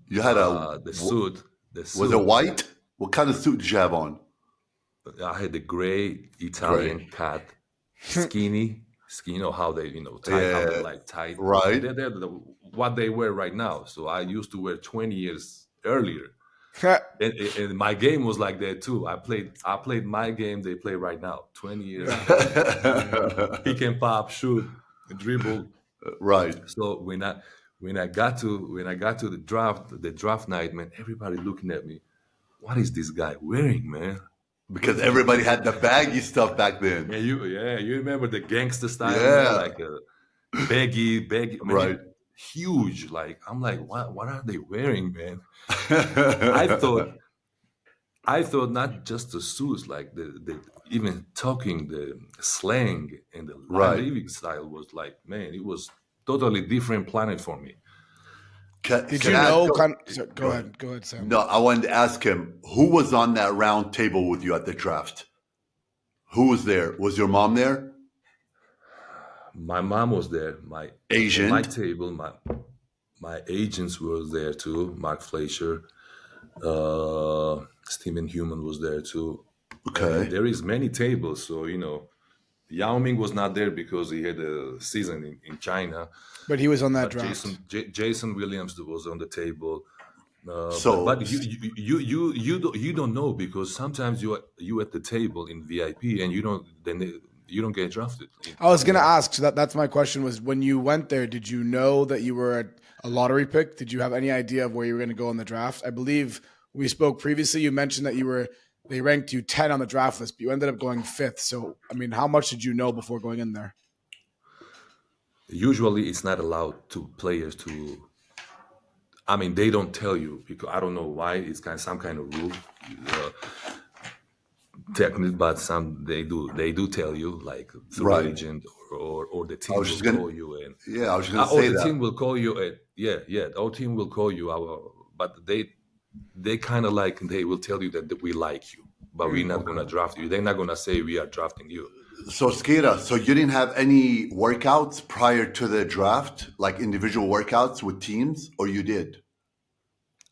Speaker 1: You had
Speaker 3: the suit.
Speaker 1: Was it white? What kind of suit did you have on?
Speaker 3: I had the gray Italian cut, skinny. You know how they, tight, how they like tight.
Speaker 1: Right.
Speaker 3: They're what they wear right now. So I used to wear 20 years earlier. And my game was like that too. I played my game they play right now. 20 years. Pick and pop, shoot, dribble.
Speaker 1: Right.
Speaker 3: So when I got to the draft night, man, everybody looking at me. What is this guy wearing, man?
Speaker 1: Because everybody had the baggy stuff back then.
Speaker 3: Yeah, you remember the gangster style,
Speaker 1: Yeah.
Speaker 3: man? Like a baggy, man,
Speaker 1: Right.
Speaker 3: huge. Like I'm like, what are they wearing, man? I thought not just the suits, like the even talking, the slang and the
Speaker 1: Right.
Speaker 3: living style was like, man, it was totally different planet for me.
Speaker 2: Did you know? Go ahead, Sam.
Speaker 1: No, I wanted to ask him, who was on that round table with you at the draft? Who was there? Was your mom there?
Speaker 3: My mom was there. My
Speaker 1: Agent?
Speaker 3: My table. My agents was there too. Mark Fleischer, Stephen Human was there too.
Speaker 1: Okay.
Speaker 3: And there is many tables, so Yao Ming was not there because he had a season in China.
Speaker 2: But he was on that draft.
Speaker 3: Jason Williams was on the table.
Speaker 1: So-
Speaker 3: but you don't know because sometimes you at the table in VIP and you don't get drafted.
Speaker 2: I was gonna ask. So that's my question. Was when you went there, did you know that you were a lottery pick? Did you have any idea of where you were going to go in the draft? I believe we spoke previously. You mentioned that they ranked you 10 on the draft list, but you ended up going 5th. So, I mean, how much did you know before going in there?
Speaker 3: Usually, it's not allowed to players to. I mean, they don't tell you because I don't know why. It's some kind of rule, technically, but they do tell you, like through
Speaker 1: Right.
Speaker 3: agent or the team
Speaker 1: I
Speaker 3: will
Speaker 1: was just gonna-
Speaker 3: call you and.
Speaker 1: Yeah, I was going to
Speaker 3: Or
Speaker 1: say
Speaker 3: the
Speaker 1: that.
Speaker 3: team will call you. Our team will call you. But they kind of like they will tell you that we like you, but we're not gonna draft you. They're not gonna say we are drafting you.
Speaker 1: So, Skira, so you didn't have any workouts prior to the draft, like individual workouts with teams, or you did?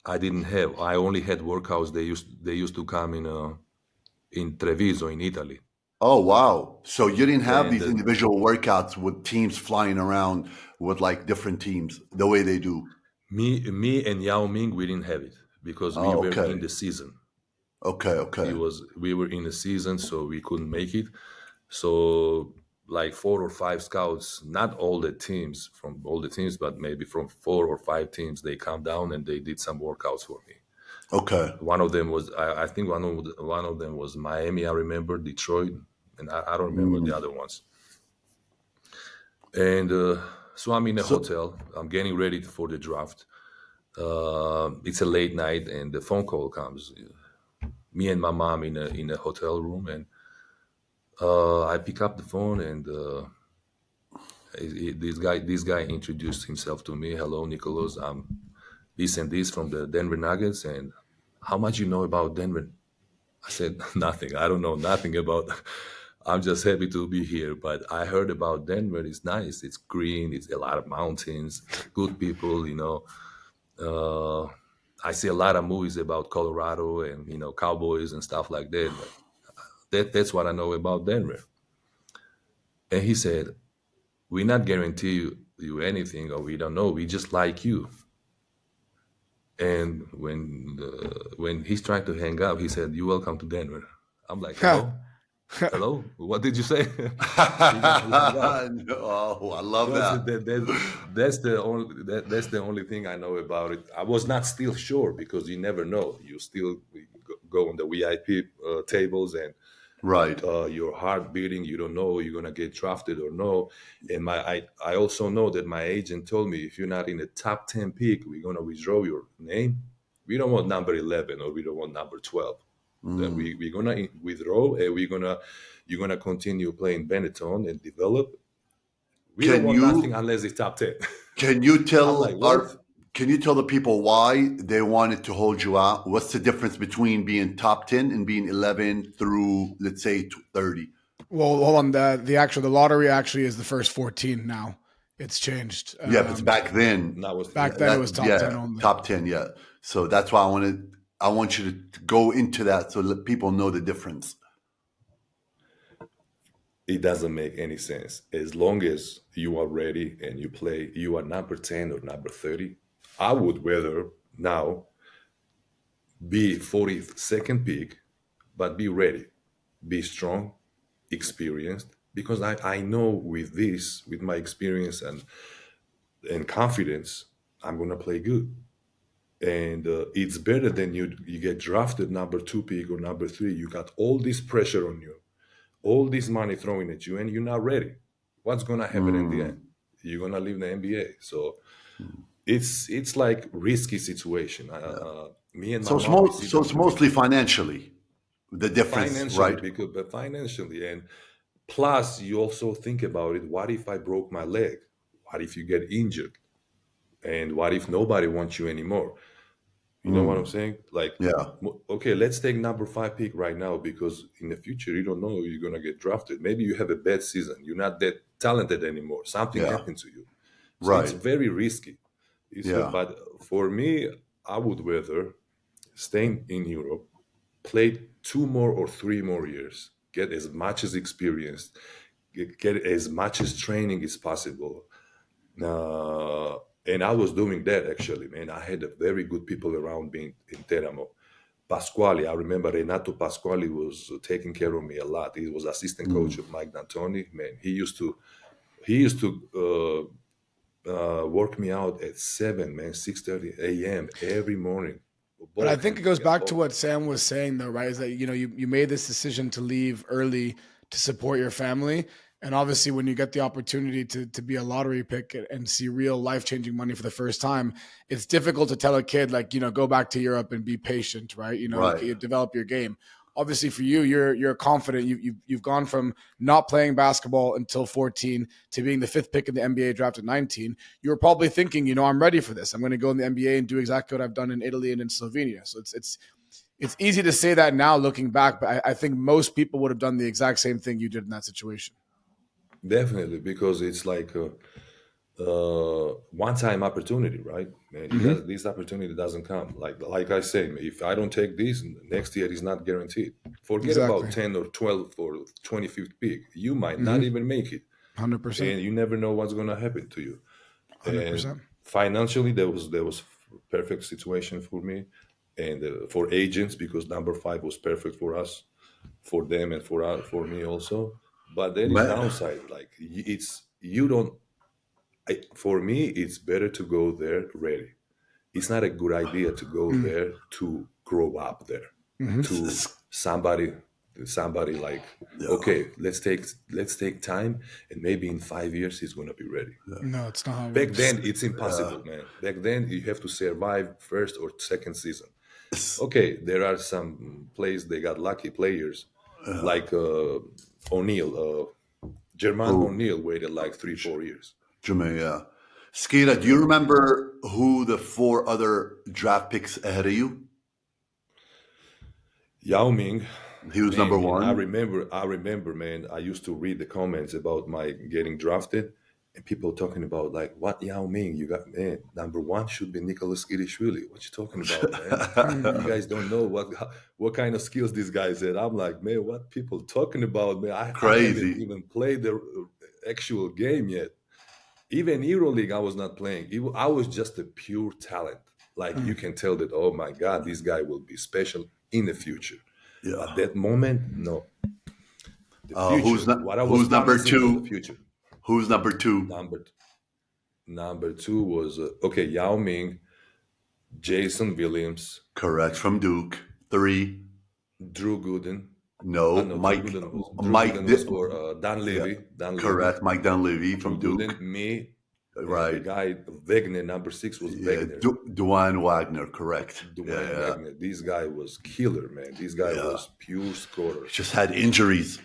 Speaker 3: I didn't have. I only had workouts. They used to come in Treviso in Italy,
Speaker 1: Oh wow! So you didn't have
Speaker 3: and
Speaker 1: these individual workouts with teams flying around with like different teams the way they do.
Speaker 3: me and Yao Ming, we didn't have it because we
Speaker 1: Oh,
Speaker 3: were
Speaker 1: okay,
Speaker 3: in the season.
Speaker 1: okay,
Speaker 3: He
Speaker 1: okay.
Speaker 3: was We were in the season, so we couldn't make it. So like 4 or 5 scouts, not all the teams from all the teams, but maybe from 4 or 5 teams, they come down and they did some workouts for me.
Speaker 1: Okay.
Speaker 3: One of them was, I think one of them was Miami. I remember Detroit, and I don't remember the
Speaker 1: Mm.
Speaker 3: other ones. And so I'm in a
Speaker 1: So,
Speaker 3: hotel. I'm getting ready for the draft. It's a late night, and the phone call comes. Me and my mom in a hotel room, and I pick up the phone, and this guy introduced himself to me. Hello, Nikoloz. I'm this and this from the Denver Nuggets, and how much you know about Denver? I said nothing. I don't know nothing about. I'm just happy to be here. But I heard about Denver. It's nice. It's green. It's a lot of mountains. Good people. Uh, I see a lot of movies about Colorado and cowboys and stuff like that. But that's what I know about Denver. And he said, "We not guarantee you anything, or we don't know. We just like you." And when he's trying to hang up, he said, "You welcome to Denver." I'm like, "Hello, hello. What did you say?" He hung up.
Speaker 1: oh, I love
Speaker 3: That's
Speaker 1: that.
Speaker 3: that's the only thing I know about it. I was not still sure because you never know. You still go on the VIP tables, and
Speaker 1: Right.
Speaker 3: your heart beating. You don't know you're gonna get drafted or no. And I also know that my agent told me if you're not in the top 10 pick, we're gonna withdraw your name. We don't want number 11 or we don't want number 12. That
Speaker 1: Mm.
Speaker 3: we're gonna withdraw, and you're gonna continue playing Benetton and develop. We don't
Speaker 1: Can
Speaker 3: want nothing
Speaker 1: you
Speaker 3: unless it's top 10.
Speaker 1: can you
Speaker 3: I'm like,
Speaker 1: tell
Speaker 3: what?
Speaker 1: our can you tell the people why they wanted to hold you out? What's the difference between being top 10 and being 11 through let's say 30?
Speaker 2: Well, hold on. The lottery actually is the first 14 now. It's changed.
Speaker 1: Yeah, but it's back then.
Speaker 3: That was
Speaker 2: Back then it
Speaker 1: That
Speaker 2: was top 10
Speaker 1: yeah,
Speaker 2: only.
Speaker 1: top 10, yeah. So that's why I want you to go into that so let people know the difference.
Speaker 3: It doesn't make any sense. As long as you are ready and you play, you are number 10 or number 30. I would rather now be 42nd pick, but be ready, be strong, experienced, because I know with my experience and confidence, I'm going to play good. And it's better than you get drafted number 2 pick or number 3. You got all this pressure on you, all this money thrown at you, and you're not ready. What's going to happen in the end?
Speaker 1: Mm.
Speaker 3: You're going to leave the NBA. So it's like risky situation. Me and my mom, we sit
Speaker 1: So
Speaker 3: down
Speaker 1: it's
Speaker 3: together
Speaker 1: mostly financially the difference,
Speaker 3: financially,
Speaker 1: right?
Speaker 3: because but financially, and plus you also think about it. What if I broke my leg? What if you get injured? And what if nobody wants you anymore? You know what I'm
Speaker 1: Mm.
Speaker 3: saying? Like,
Speaker 1: Yeah.
Speaker 3: okay, let's take number 5 pick right now because in the future you don't know you're gonna get drafted. Maybe you have a bad season. You're not that talented anymore. Something
Speaker 1: Yeah.
Speaker 3: happened to you, so it's
Speaker 1: Right.
Speaker 3: very risky.
Speaker 1: Yeah.
Speaker 3: But for me, I would rather stay in Europe, play 2 more or 3 more years, get as much as experience, get as much as training as possible. Uh, and I was doing that actually, man. I had a very good people around me in Teramo. Pasquale, I remember Renato Pasquale was taking care of me a lot. He was assistant coach
Speaker 1: Mm.
Speaker 3: of Mike D'Antoni. Man, he used to work me out at 7, man, 6:30 a.m. every morning.
Speaker 2: But I
Speaker 3: Both
Speaker 2: think
Speaker 3: him,
Speaker 2: it goes
Speaker 3: yeah,
Speaker 2: back to
Speaker 3: both.
Speaker 2: what Sam was saying, though, right? Is that you made this decision to leave early to support your family, and obviously, when you get the opportunity to be a lottery pick and see real life changing money for the first time, it's difficult to tell a kid like go back to Europe and be patient, right?
Speaker 1: Right.
Speaker 2: You develop your game. Obviously, for you, you're confident. You've gone from not playing basketball until 14 to being the 5th pick in the NBA draft at 19. You were probably thinking, I'm ready for this. I'm going to go in the NBA and do exactly what I've done in Italy and in Slovenia. So it's easy to say that now looking back, but I think most people would have done the exact same thing you did in that situation.
Speaker 3: Definitely, because it's like one-time opportunity, right? Man, this opportunity doesn't come. Like I say, if I don't take this, next year is not guaranteed. Forget about
Speaker 2: Exactly.
Speaker 3: 10 or 12 for 25th pick. You might not
Speaker 2: Mm-hmm.
Speaker 3: even make it,
Speaker 2: 100%.
Speaker 3: and you never know what's going to happen to you. And
Speaker 2: 100%.
Speaker 3: financially, there was perfect situation for me, and for agents because number five was perfect for us, for them, and for me also. But there is
Speaker 1: Man,
Speaker 3: downside. Like it's you don't for me, it's better to go there ready. It's not a good idea to go there to grow up there.
Speaker 2: Mm-hmm.
Speaker 3: To somebody like,
Speaker 1: yeah,
Speaker 3: okay, let's take time, and maybe in 5 years he's gonna be ready.
Speaker 2: No, it's not how it
Speaker 3: Back
Speaker 2: works.
Speaker 3: then, it's impossible, man. Back then, you have to survive first or second season.
Speaker 1: it's-
Speaker 3: Okay, there are some plays they got lucky players, like O'Neal, German
Speaker 1: oh,
Speaker 3: O'Neal waited like 3 4 years.
Speaker 1: Jermaine, yeah. Skeeta, do you remember who the four other draft picks ahead of you?
Speaker 3: Yao Ming,
Speaker 1: He was number
Speaker 3: man, I
Speaker 1: one.
Speaker 3: remember, I remember, man. I used to read the comments about my getting drafted, and people talking about like, what Yao Ming? You got man, number one should be Nikoloz Tskitishvili. What you talking about, man? You guys don't know what kind of skills these guys had. I'm like, man, what people talking about, man? I haven't
Speaker 1: Crazy.
Speaker 3: even played the actual game yet. Even EuroLeague, I was not playing. I was just a pure talent. Like you can tell that, oh my God, this guy will be special in the future. But
Speaker 1: Yeah.
Speaker 3: that moment, no. The future, what I was
Speaker 1: Who's number
Speaker 3: promising for the
Speaker 1: two?
Speaker 3: future.
Speaker 1: Who's number two?
Speaker 3: Number two was okay. Yao Ming, Jason Williams,
Speaker 1: Correct. From Duke. Three.
Speaker 3: Drew Gooden.
Speaker 1: No.
Speaker 3: No, Drew
Speaker 1: Mike.
Speaker 3: Gooden was
Speaker 1: Mike.
Speaker 3: for Dan
Speaker 1: Yeah.
Speaker 3: Levy. Dan Levy.
Speaker 1: Correct. Mike Dunleavy
Speaker 3: Drew
Speaker 1: from Duke.
Speaker 3: Gooden, me, and the
Speaker 1: Right.
Speaker 3: guy Wagner. Number six was
Speaker 1: Yeah.
Speaker 3: Wagner.
Speaker 1: Dwayne Wagner. Correct.
Speaker 3: Dwayne
Speaker 1: Yeah.
Speaker 3: Wagner. This guy was killer, man. This guy
Speaker 1: Yeah.
Speaker 3: was pure scorer.
Speaker 1: Just had injuries.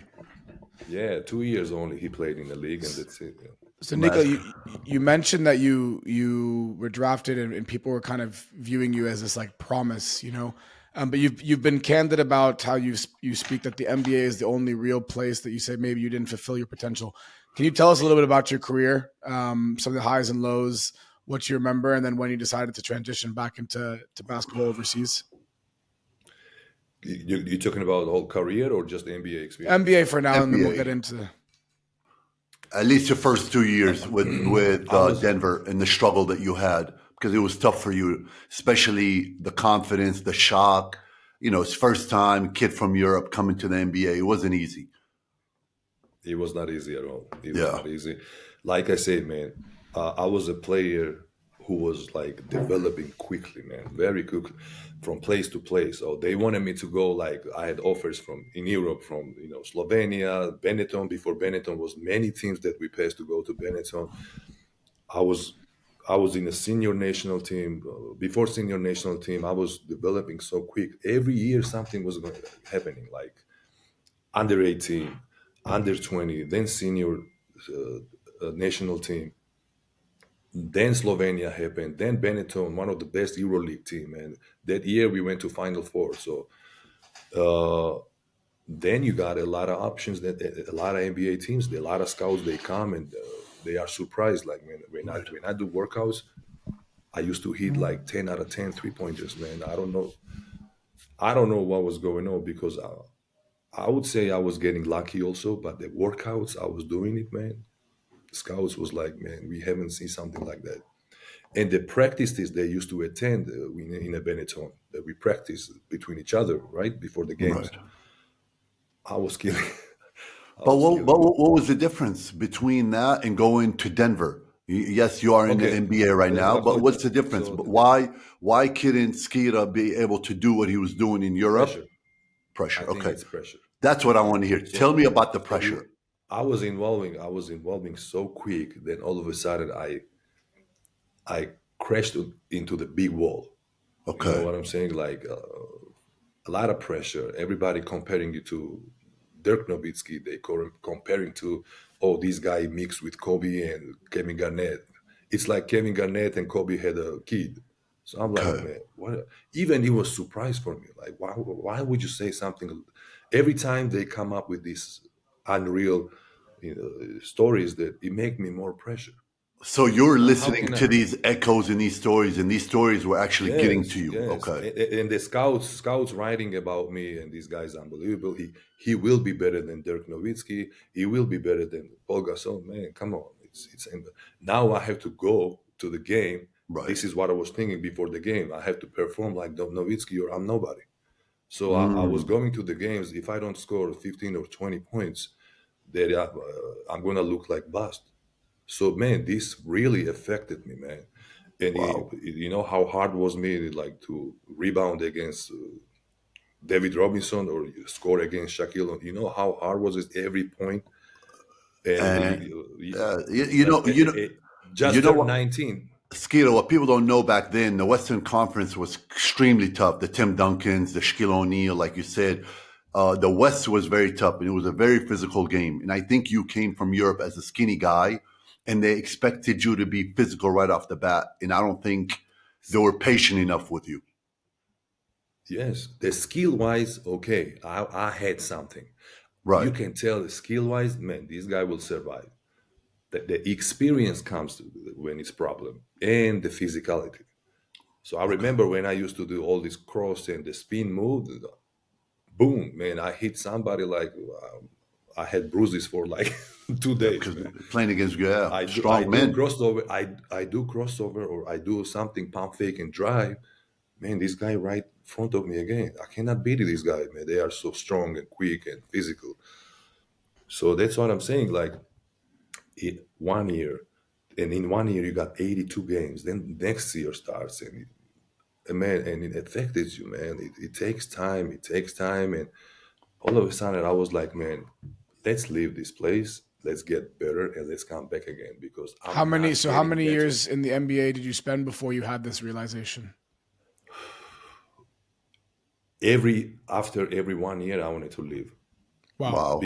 Speaker 3: Yeah, 2 years only he played in the league, and that's it. Yeah.
Speaker 2: So Nico,
Speaker 1: Mas-
Speaker 2: you mentioned that you were drafted and people were kind of viewing you as this like promise, but you've been candid about how you speak that the NBA is the only real place that you say maybe you didn't fulfill your potential. Can you tell us a little bit about your career, some of the highs and lows, what you remember, and then when you decided to transition back into basketball overseas?
Speaker 3: You talking about the whole career or just the NBA experience?
Speaker 2: NBA for now, and then we'll
Speaker 1: NBA.
Speaker 2: get into.
Speaker 1: At least your first 2 years with
Speaker 3: I was
Speaker 1: Denver and the struggle that you had because it was tough for you, especially the confidence, the shock. It's first time kid from Europe coming to the NBA. It wasn't easy.
Speaker 3: It was not easy at all. It was
Speaker 1: Yeah.
Speaker 3: not easy. Like I said, man, I was a player who was like developing quickly, man, very quickly, from place to place. So they wanted me to go. Like I had offers from in Europe, from Slovenia, Benetton. Before Benetton was many teams that we passed to go to Benetton. I was I was in a senior national team. Before senior national team, I was developing so quick. Every year something was happening. Like under 18, under 20, then senior national team. Then Slovenia happened. Then Benetton, one of the best EuroLeague team, and that year we went to Final Four. So then you got a lot of options. That a lot of NBA teams, a lot of scouts, they come and they are surprised. Like when I do workouts, I used to hit like 10 out of 10 3 pointers. Man, I don't know what was going on because I would say I was getting lucky also, but the workouts I was doing it, man. Scouts was like, man, we haven't seen something like that. And the practices they used to attend in a Benetton that we practice between each other, right before the games.
Speaker 1: Right.
Speaker 3: I was killing. I
Speaker 1: But
Speaker 3: was
Speaker 1: what,
Speaker 3: killing
Speaker 1: what,
Speaker 3: it.
Speaker 1: what was the difference between that and going to Denver? Yes, you are in the
Speaker 3: Okay,
Speaker 1: NBA right
Speaker 3: that's
Speaker 1: now,
Speaker 3: what I'm
Speaker 1: but
Speaker 3: talking
Speaker 1: what's
Speaker 3: about.
Speaker 1: the difference?
Speaker 3: So
Speaker 1: But why couldn't Skira be able to do what he was doing in Europe?
Speaker 3: pressure. I
Speaker 1: Pressure.
Speaker 3: think
Speaker 1: Okay,
Speaker 3: it's pressure.
Speaker 1: that's what I want to hear. Tell
Speaker 3: So
Speaker 1: me about the
Speaker 3: so
Speaker 1: pressure.
Speaker 3: you, I was involving so quick. Then all of a sudden, I crashed into the big wall. You know
Speaker 1: Okay,
Speaker 3: what I'm saying? Like a lot of pressure. Everybody comparing you to Dirk Nowitzki. They comparing to, oh, this guy mixed with Kobe and Kevin Garnett. It's like Kevin Garnett and Kobe had a kid. So I'm like,
Speaker 1: okay,
Speaker 3: man, what? Even it was surprise for me. Like, why would you say something? Every time they come up with these unreal, stories that it make me more pressure.
Speaker 1: So you're
Speaker 3: How
Speaker 1: listening
Speaker 3: can I?
Speaker 1: to these echoes and these stories were actually getting to
Speaker 3: Yes,
Speaker 1: you.
Speaker 3: yes.
Speaker 1: Okay.
Speaker 3: And the scouts writing about me, and this guy's unbelievable. He will be better than Dirk Nowitzki. He will be better than Paul Gasol. Man, come on. It's now I have to go to the game.
Speaker 1: Right.
Speaker 3: This is what I was thinking before the game. I have to perform like Nowitzki or I'm nobody. So I was
Speaker 1: Mm.
Speaker 3: going to the games. If I don't score 15 or 20 points, then I'm gonna look like bust. So man, this really affected me, man. And
Speaker 1: Wow.
Speaker 3: you know how hard was me like to rebound against David Robinson or you score against Shaquille. You know how hard was it every point? And
Speaker 1: And
Speaker 3: it's like
Speaker 1: you
Speaker 3: just
Speaker 1: know
Speaker 3: turned
Speaker 1: what,
Speaker 3: 19.
Speaker 1: Skeeter, what people don't know back then, the Western Conference was extremely tough. The Tim Duncans, the Shaquille O'Neal, like you said, the West was very tough, and it was a very physical game. And I think you came from Europe as a skinny guy, and they expected you to be physical right off the bat. And I don't think they were patient enough with you.
Speaker 3: Yes, the skill wise, okay, I had something. You
Speaker 1: Right.
Speaker 3: can tell the skill wise, man, this guy will survive. The experience comes when it's problem and the physicality. So I remember when I used to do all this cross and the spin move, boom, man, I hit somebody like I had bruises for like 2 days,
Speaker 1: Because
Speaker 3: man.
Speaker 1: playing against,
Speaker 3: I
Speaker 1: strong
Speaker 3: do
Speaker 1: men.
Speaker 3: crossover, I do crossover or I do something pump fake and drive. Man, this guy right in front of me again. I cannot beat this guy, man. They are so strong and quick and physical. So that's what I'm saying. Like 1 year, and in 1 year you got 82 games. Then next year starts, and man, and it affects you, man. It takes time. It takes time, and all of a sudden I was like, man, let's leave this place. Let's get better and let's come back again because I'm not
Speaker 2: How
Speaker 3: getting
Speaker 2: many
Speaker 3: better.
Speaker 2: years in the NBA did you spend before you had this realization?
Speaker 3: After every 1 year, I wanted to leave
Speaker 2: Wow.
Speaker 1: Wow.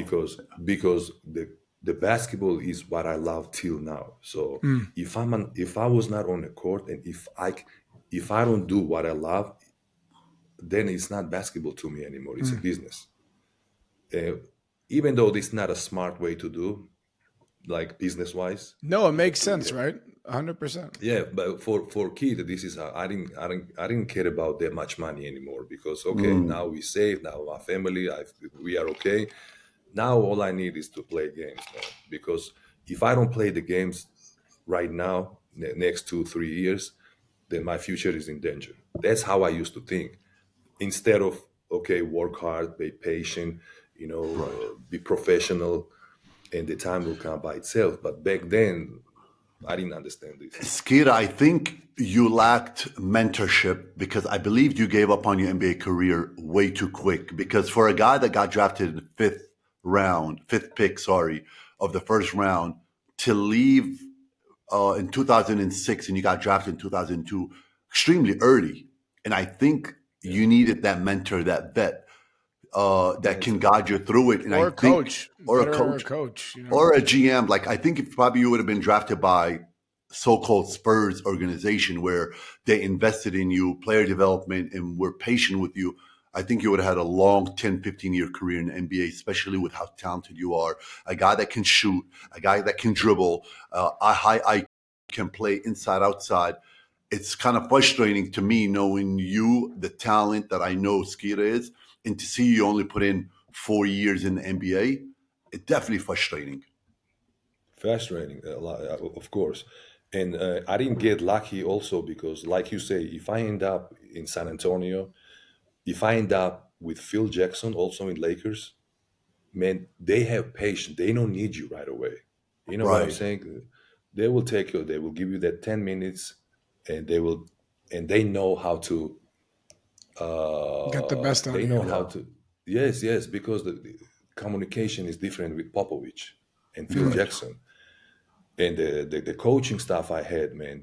Speaker 3: because the basketball is what I love till now. So
Speaker 2: Mm.
Speaker 3: if I was not on the court and if I don't do what I love, then it's not basketball to me anymore. It's a
Speaker 2: Mm.
Speaker 3: business. Uh, Even though it's not a smart way to do, like business wise,
Speaker 2: No, it
Speaker 3: you have
Speaker 2: makes
Speaker 3: to
Speaker 2: sense, right? 100%.
Speaker 3: yeah. But for kid, this is how I didn't care about that much money anymore because okay,
Speaker 1: Mm.
Speaker 3: now we save, now our family, we are okay. Now all I need is to play games, man. Because if I don't play the games right now, next 2 3 years, then my future is in danger. That's how I used to think. Instead of okay, work hard, be patient,
Speaker 1: Right.
Speaker 3: be professional, and the time will come by itself. But back then, I didn't understand this.
Speaker 1: Skira, I think you lacked mentorship because I believed you gave up on your NBA career way too quick. Because for a guy that got drafted in the fifth pick, sorry, of the first round, to leave in 2006 and you got drafted in 2002, extremely early. And I think
Speaker 3: Yeah,
Speaker 1: you needed that mentor, that vet that can
Speaker 3: mentor.
Speaker 1: guide you through it. And I
Speaker 2: Or a
Speaker 1: think,
Speaker 2: coach,
Speaker 1: or a
Speaker 2: better or a
Speaker 1: coach,
Speaker 2: coach, you know?
Speaker 1: or a GM. Like I think if probably you would have been drafted by so-called Spurs organization where they invested in you, player development, and were patient with you, I think you would have had a long 10, 15-year career in the NBA, especially with how talented you are. A guy that can shoot, a guy that can dribble, a high IQ, can play inside, outside. It's kind of frustrating to me knowing you, the talent that I know Skira is, and to see you only put in 4 years in the NBA. It's definitely frustrating.
Speaker 3: Frustrating, a lot, of course. And I didn't get lucky also because, like you say, if I end up in San Antonio, if I end up with Phil Jackson also in Lakers, man, they have patience. They don't need you right away. You know what I'm
Speaker 1: Right.
Speaker 3: saying? They will take you. They will give you that 10 minutes, and they know how to.
Speaker 2: Get the best out
Speaker 3: They
Speaker 2: of
Speaker 3: know
Speaker 2: you.
Speaker 3: how
Speaker 1: Yeah.
Speaker 3: to. Yes, yes, because the communication is different with Popovich and Phil
Speaker 2: Mm.
Speaker 1: Right.
Speaker 3: Jackson, and the coaching staff I had, man,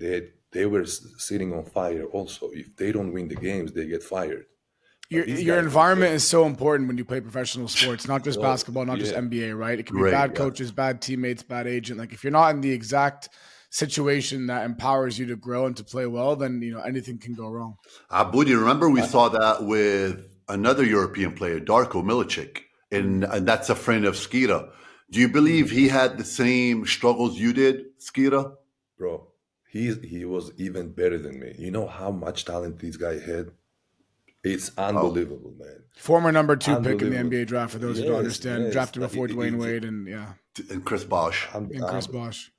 Speaker 3: they were sitting on fire. Also, if they don't win the games, they get fired. But these
Speaker 2: Your
Speaker 3: guys don't
Speaker 2: environment
Speaker 3: care.
Speaker 2: is so important when you play professional sports, not just
Speaker 3: Oh
Speaker 2: basketball, not just
Speaker 3: yeah,
Speaker 2: NBA, right? It can be
Speaker 1: Great.
Speaker 2: bad
Speaker 1: Yeah.
Speaker 2: coaches, bad teammates, bad agent. Like if you're not in the exact situation that empowers you to grow and to play well, then anything can go wrong.
Speaker 1: Abudi, remember we
Speaker 3: I,
Speaker 1: saw that with another European player, Darko Milicic, and that's a friend of Skira. Do you believe
Speaker 3: mhm.
Speaker 1: he had the same struggles you did, Skira?
Speaker 3: bro, he was even better than me. You know how much talent this guy had? It's
Speaker 1: Oh,
Speaker 3: unbelievable, man.
Speaker 2: Former number 2 pick in the
Speaker 3: Unbelievable.
Speaker 2: NBA draft, for those who don't
Speaker 3: Yes,
Speaker 2: understand.
Speaker 3: yes.
Speaker 2: Drafted before Dwayne Wade and
Speaker 1: and Chris Bosh.
Speaker 3: I'm,
Speaker 2: and Chris
Speaker 3: I'm,
Speaker 2: Bosh.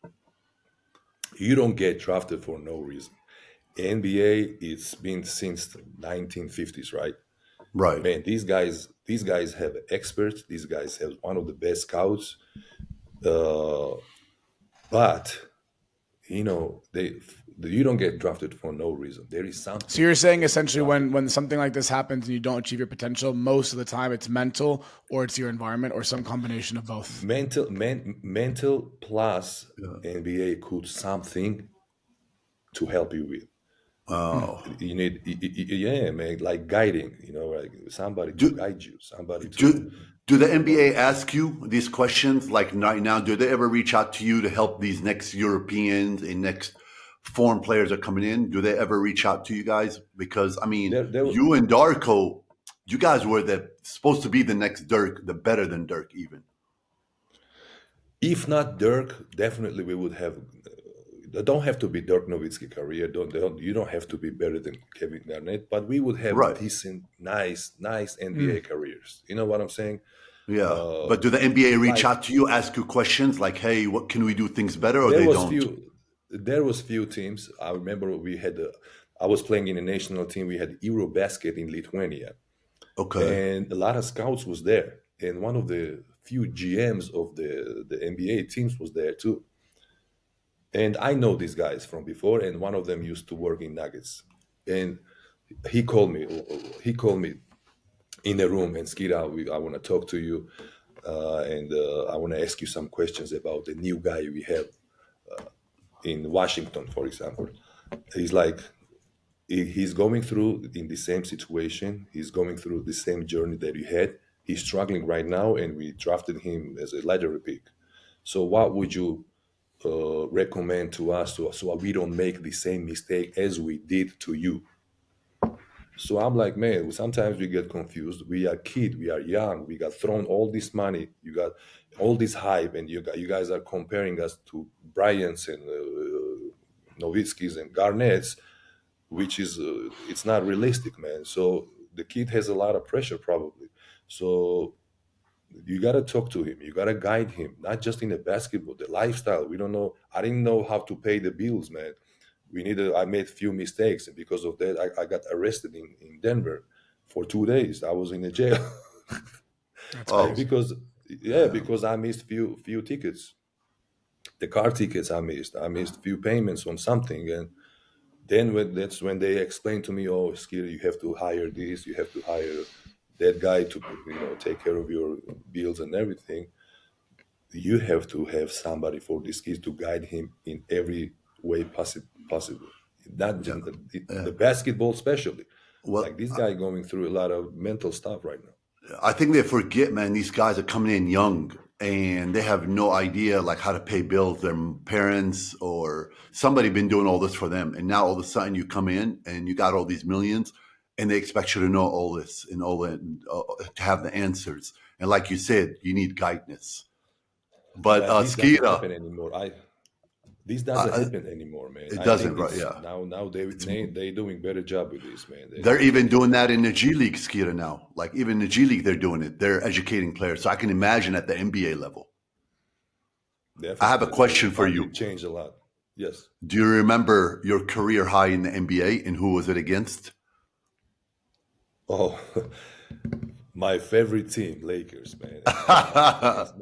Speaker 3: you don't get drafted for no reason. NBA, it's been since the 1950s, right?
Speaker 1: Right.
Speaker 3: Man, these guys have experts. These guys have one of the best scouts. Uh, but they you don't get drafted for no reason. There is
Speaker 2: So
Speaker 3: something
Speaker 2: you're
Speaker 3: that
Speaker 2: saying
Speaker 3: gets you
Speaker 2: essentially
Speaker 3: drafted.
Speaker 2: when something like this happens and you don't achieve your potential, most of the time it's mental or it's your environment or some combination of both.
Speaker 3: Mental plus NBA could something to help you with.
Speaker 1: Oh.
Speaker 3: You need, yeah, man, like guiding. Like somebody to
Speaker 1: Do
Speaker 3: guide you, somebody to.
Speaker 1: do do the NBA ask you these questions like right now? Do they ever reach out to you to help these next Europeans and next foreign players that are coming in? Do they ever reach out to you guys? Because I mean,
Speaker 3: There,
Speaker 1: you and Darko, you guys were supposed to be the next Dirk, the better than Dirk even.
Speaker 3: if not Dirk, definitely we would have. Don't have to be Dirk Nowitzki career. You don't have to be better than Kevin Garnett, but we would have
Speaker 1: Right.
Speaker 3: decent, nice NBA careers. You know what I'm saying?
Speaker 1: Yeah.
Speaker 3: Uh,
Speaker 1: But do the NBA reach
Speaker 3: like
Speaker 1: out to you, ask you questions like, "Hey, what can we do things better?" Or
Speaker 3: there
Speaker 1: they
Speaker 3: was
Speaker 1: don't?
Speaker 3: few, there was few teams. I remember we had. I was playing in a national team. We had Eurobasket in Lithuania,
Speaker 1: Okay.
Speaker 3: and a lot of scouts was there. And one of the few GMs of the NBA teams was there too. And I know these guys from before, and one of them used to work in Nuggets. And he called me. He called me in a room and Skira, I want to talk to you, and I want to ask you some questions about the new guy we have in Washington, for example. He's like, he's going through in the same situation. He's going through the same journey that you had. He's struggling right now, and we drafted him as a lottery pick. So, what would you recommend to us so we don't make the same mistake as we did to you? So I'm like, man, sometimes we get confused. We are kid, we are young, we got thrown all this money, you got all this hype, and you guys are comparing us to Bryants and Nowitzkis and Garnetts, which is it's not realistic, man. So the kid has a lot of pressure probably. So you gotta talk to him, you gotta guide him, not just in the basketball, the lifestyle. We don't know. I didn't know how to pay the bills, man. I made few mistakes, and because of that I got arrested in Denver for 2 days. I was in the jail.
Speaker 2: That's
Speaker 1: Oh,
Speaker 2: crazy.
Speaker 3: Because yeah,
Speaker 1: yeah.
Speaker 3: because I missed few tickets, the car tickets. I missed few payments on something. And then that's when they explained to me, oh, Skiri, you have to hire this, you have to hire that guy to take care of your bills and everything. You have to have somebody for this kid to guide him in every way possible. Not
Speaker 1: Yeah.
Speaker 3: just
Speaker 1: Yeah.
Speaker 3: the basketball, especially. Like
Speaker 1: Well,
Speaker 3: this guy going through a lot of mental stuff right now.
Speaker 1: I think they forget, man, these guys are coming in young and they have no idea like how to pay bills. Their parents or somebody been doing all this for them. And now all of a sudden you come in and you got all these millions and they expect you to know all this and all that, to have the answers. And like you said, you need guidance. But
Speaker 3: But this doesn't
Speaker 1: Skira,
Speaker 3: happen anymore. This doesn't
Speaker 1: uh,
Speaker 3: happen anymore, man.
Speaker 1: it
Speaker 3: I
Speaker 1: doesn't,
Speaker 3: think
Speaker 1: right?
Speaker 3: it's
Speaker 1: Yeah.
Speaker 3: now
Speaker 1: It's
Speaker 3: they doing better job with this, man.
Speaker 1: They're even doing that in the G League, Skira, now. Like even in the G League, they're doing it. They're educating players. So I can imagine at the NBA level. I have a
Speaker 3: Definitely
Speaker 1: question
Speaker 3: the
Speaker 1: for
Speaker 3: funding
Speaker 1: you.
Speaker 3: changed a lot. Yes.
Speaker 1: Do you remember your career high in the NBA and who was it against?
Speaker 3: Oh, my favorite team, Lakers, man. Against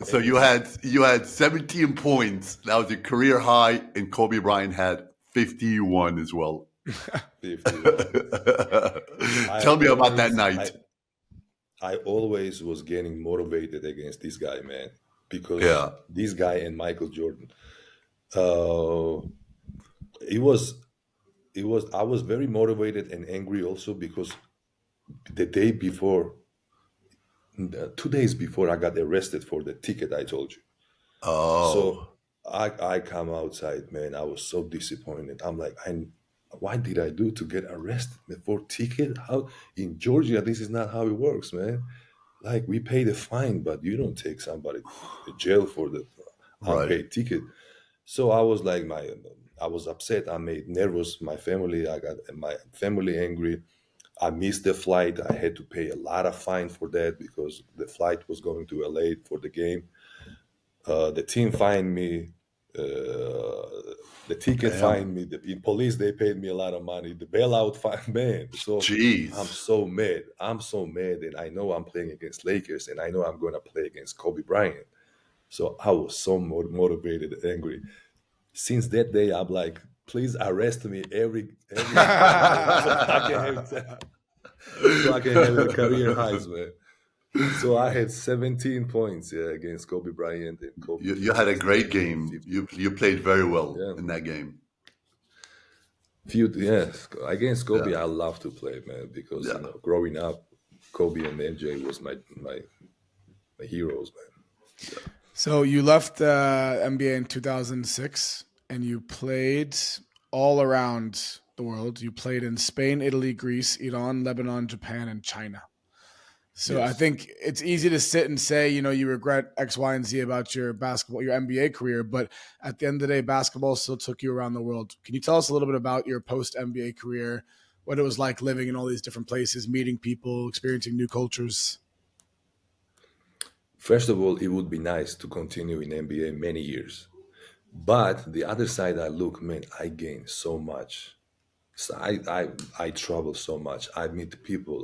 Speaker 1: So you
Speaker 3: against
Speaker 1: had 17 points. That was your career high, and Kobe Bryant had 51 as well.
Speaker 3: 51. I
Speaker 1: Tell me about that
Speaker 3: always
Speaker 1: night.
Speaker 3: I always was getting motivated against this guy, man, because
Speaker 1: Yeah.
Speaker 3: this guy and Michael Jordan. Uh, it was I was very motivated and angry also because the day before, 2 days before, I got arrested for the ticket I told you. So
Speaker 1: Oh,
Speaker 3: I come outside, man. I was so disappointed. I'm like, why did I do to get arrested for ticket? How in Georgia this is not how it works, man. Like we pay the fine, but you don't take somebody to jail for the
Speaker 1: right.
Speaker 3: unpaid ticket. So I was like, I was upset. I made nervous my family. I got my family angry. I missed the flight. I had to pay a lot of fine for that because the flight was going to LA for the game. The team fined me. The ticket
Speaker 1: Damn.
Speaker 3: fined me. The police, they paid me a lot of money. The bailout fine, man. So I'm
Speaker 1: Jeez.
Speaker 3: so mad. I'm so mad, and I know I'm playing against Lakers, and I know I'm going to play against Kobe Bryant. So I was so motivated, and angry. Since that day, I'm like, please arrest me every game so I can have the career highs, man. So I had 17 points, yeah, against Kobe Bryant, and Kobe
Speaker 1: You had a
Speaker 3: just
Speaker 1: great
Speaker 3: had
Speaker 1: game.
Speaker 3: 50.
Speaker 1: You played very well
Speaker 3: Yeah,
Speaker 1: in that game.
Speaker 3: yes, against
Speaker 1: Yeah.
Speaker 3: Kobe, I love to play, man, because
Speaker 1: Yeah.
Speaker 3: growing up, Kobe and MJ was my heroes, man.
Speaker 2: So you left the NBA in 2006 and you played all around the world. You played in Spain, Italy, Greece, Iran, Lebanon, Japan, and China. So I
Speaker 3: Yes.
Speaker 2: think it's easy to sit and say, you regret X, Y, and Z about your your NBA career, but at the end of the day, basketball still took you around the world. Can you tell us a little bit about your post NBA career, what it was like living in all these different places, meeting people, experiencing new cultures?
Speaker 3: First of all, it would be nice to continue in NBA many years. But the other side, I look, man, I gain so much. So I travel so much. I meet people,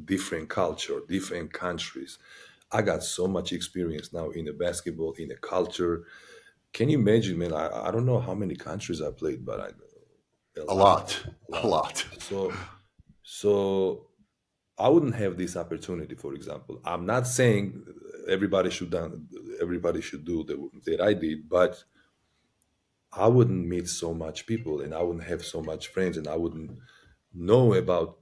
Speaker 3: different culture, different countries. I got so much experience now in the basketball, in the culture. Can you imagine, man? I don't know how many countries I played, but a
Speaker 1: A
Speaker 3: lot,
Speaker 1: lot.
Speaker 3: a
Speaker 1: A
Speaker 3: lot.
Speaker 1: lot.
Speaker 3: So I wouldn't have this opportunity. For example, I'm not saying everybody should do that I did, but I wouldn't meet so much people, and I wouldn't have so much friends, and I wouldn't know about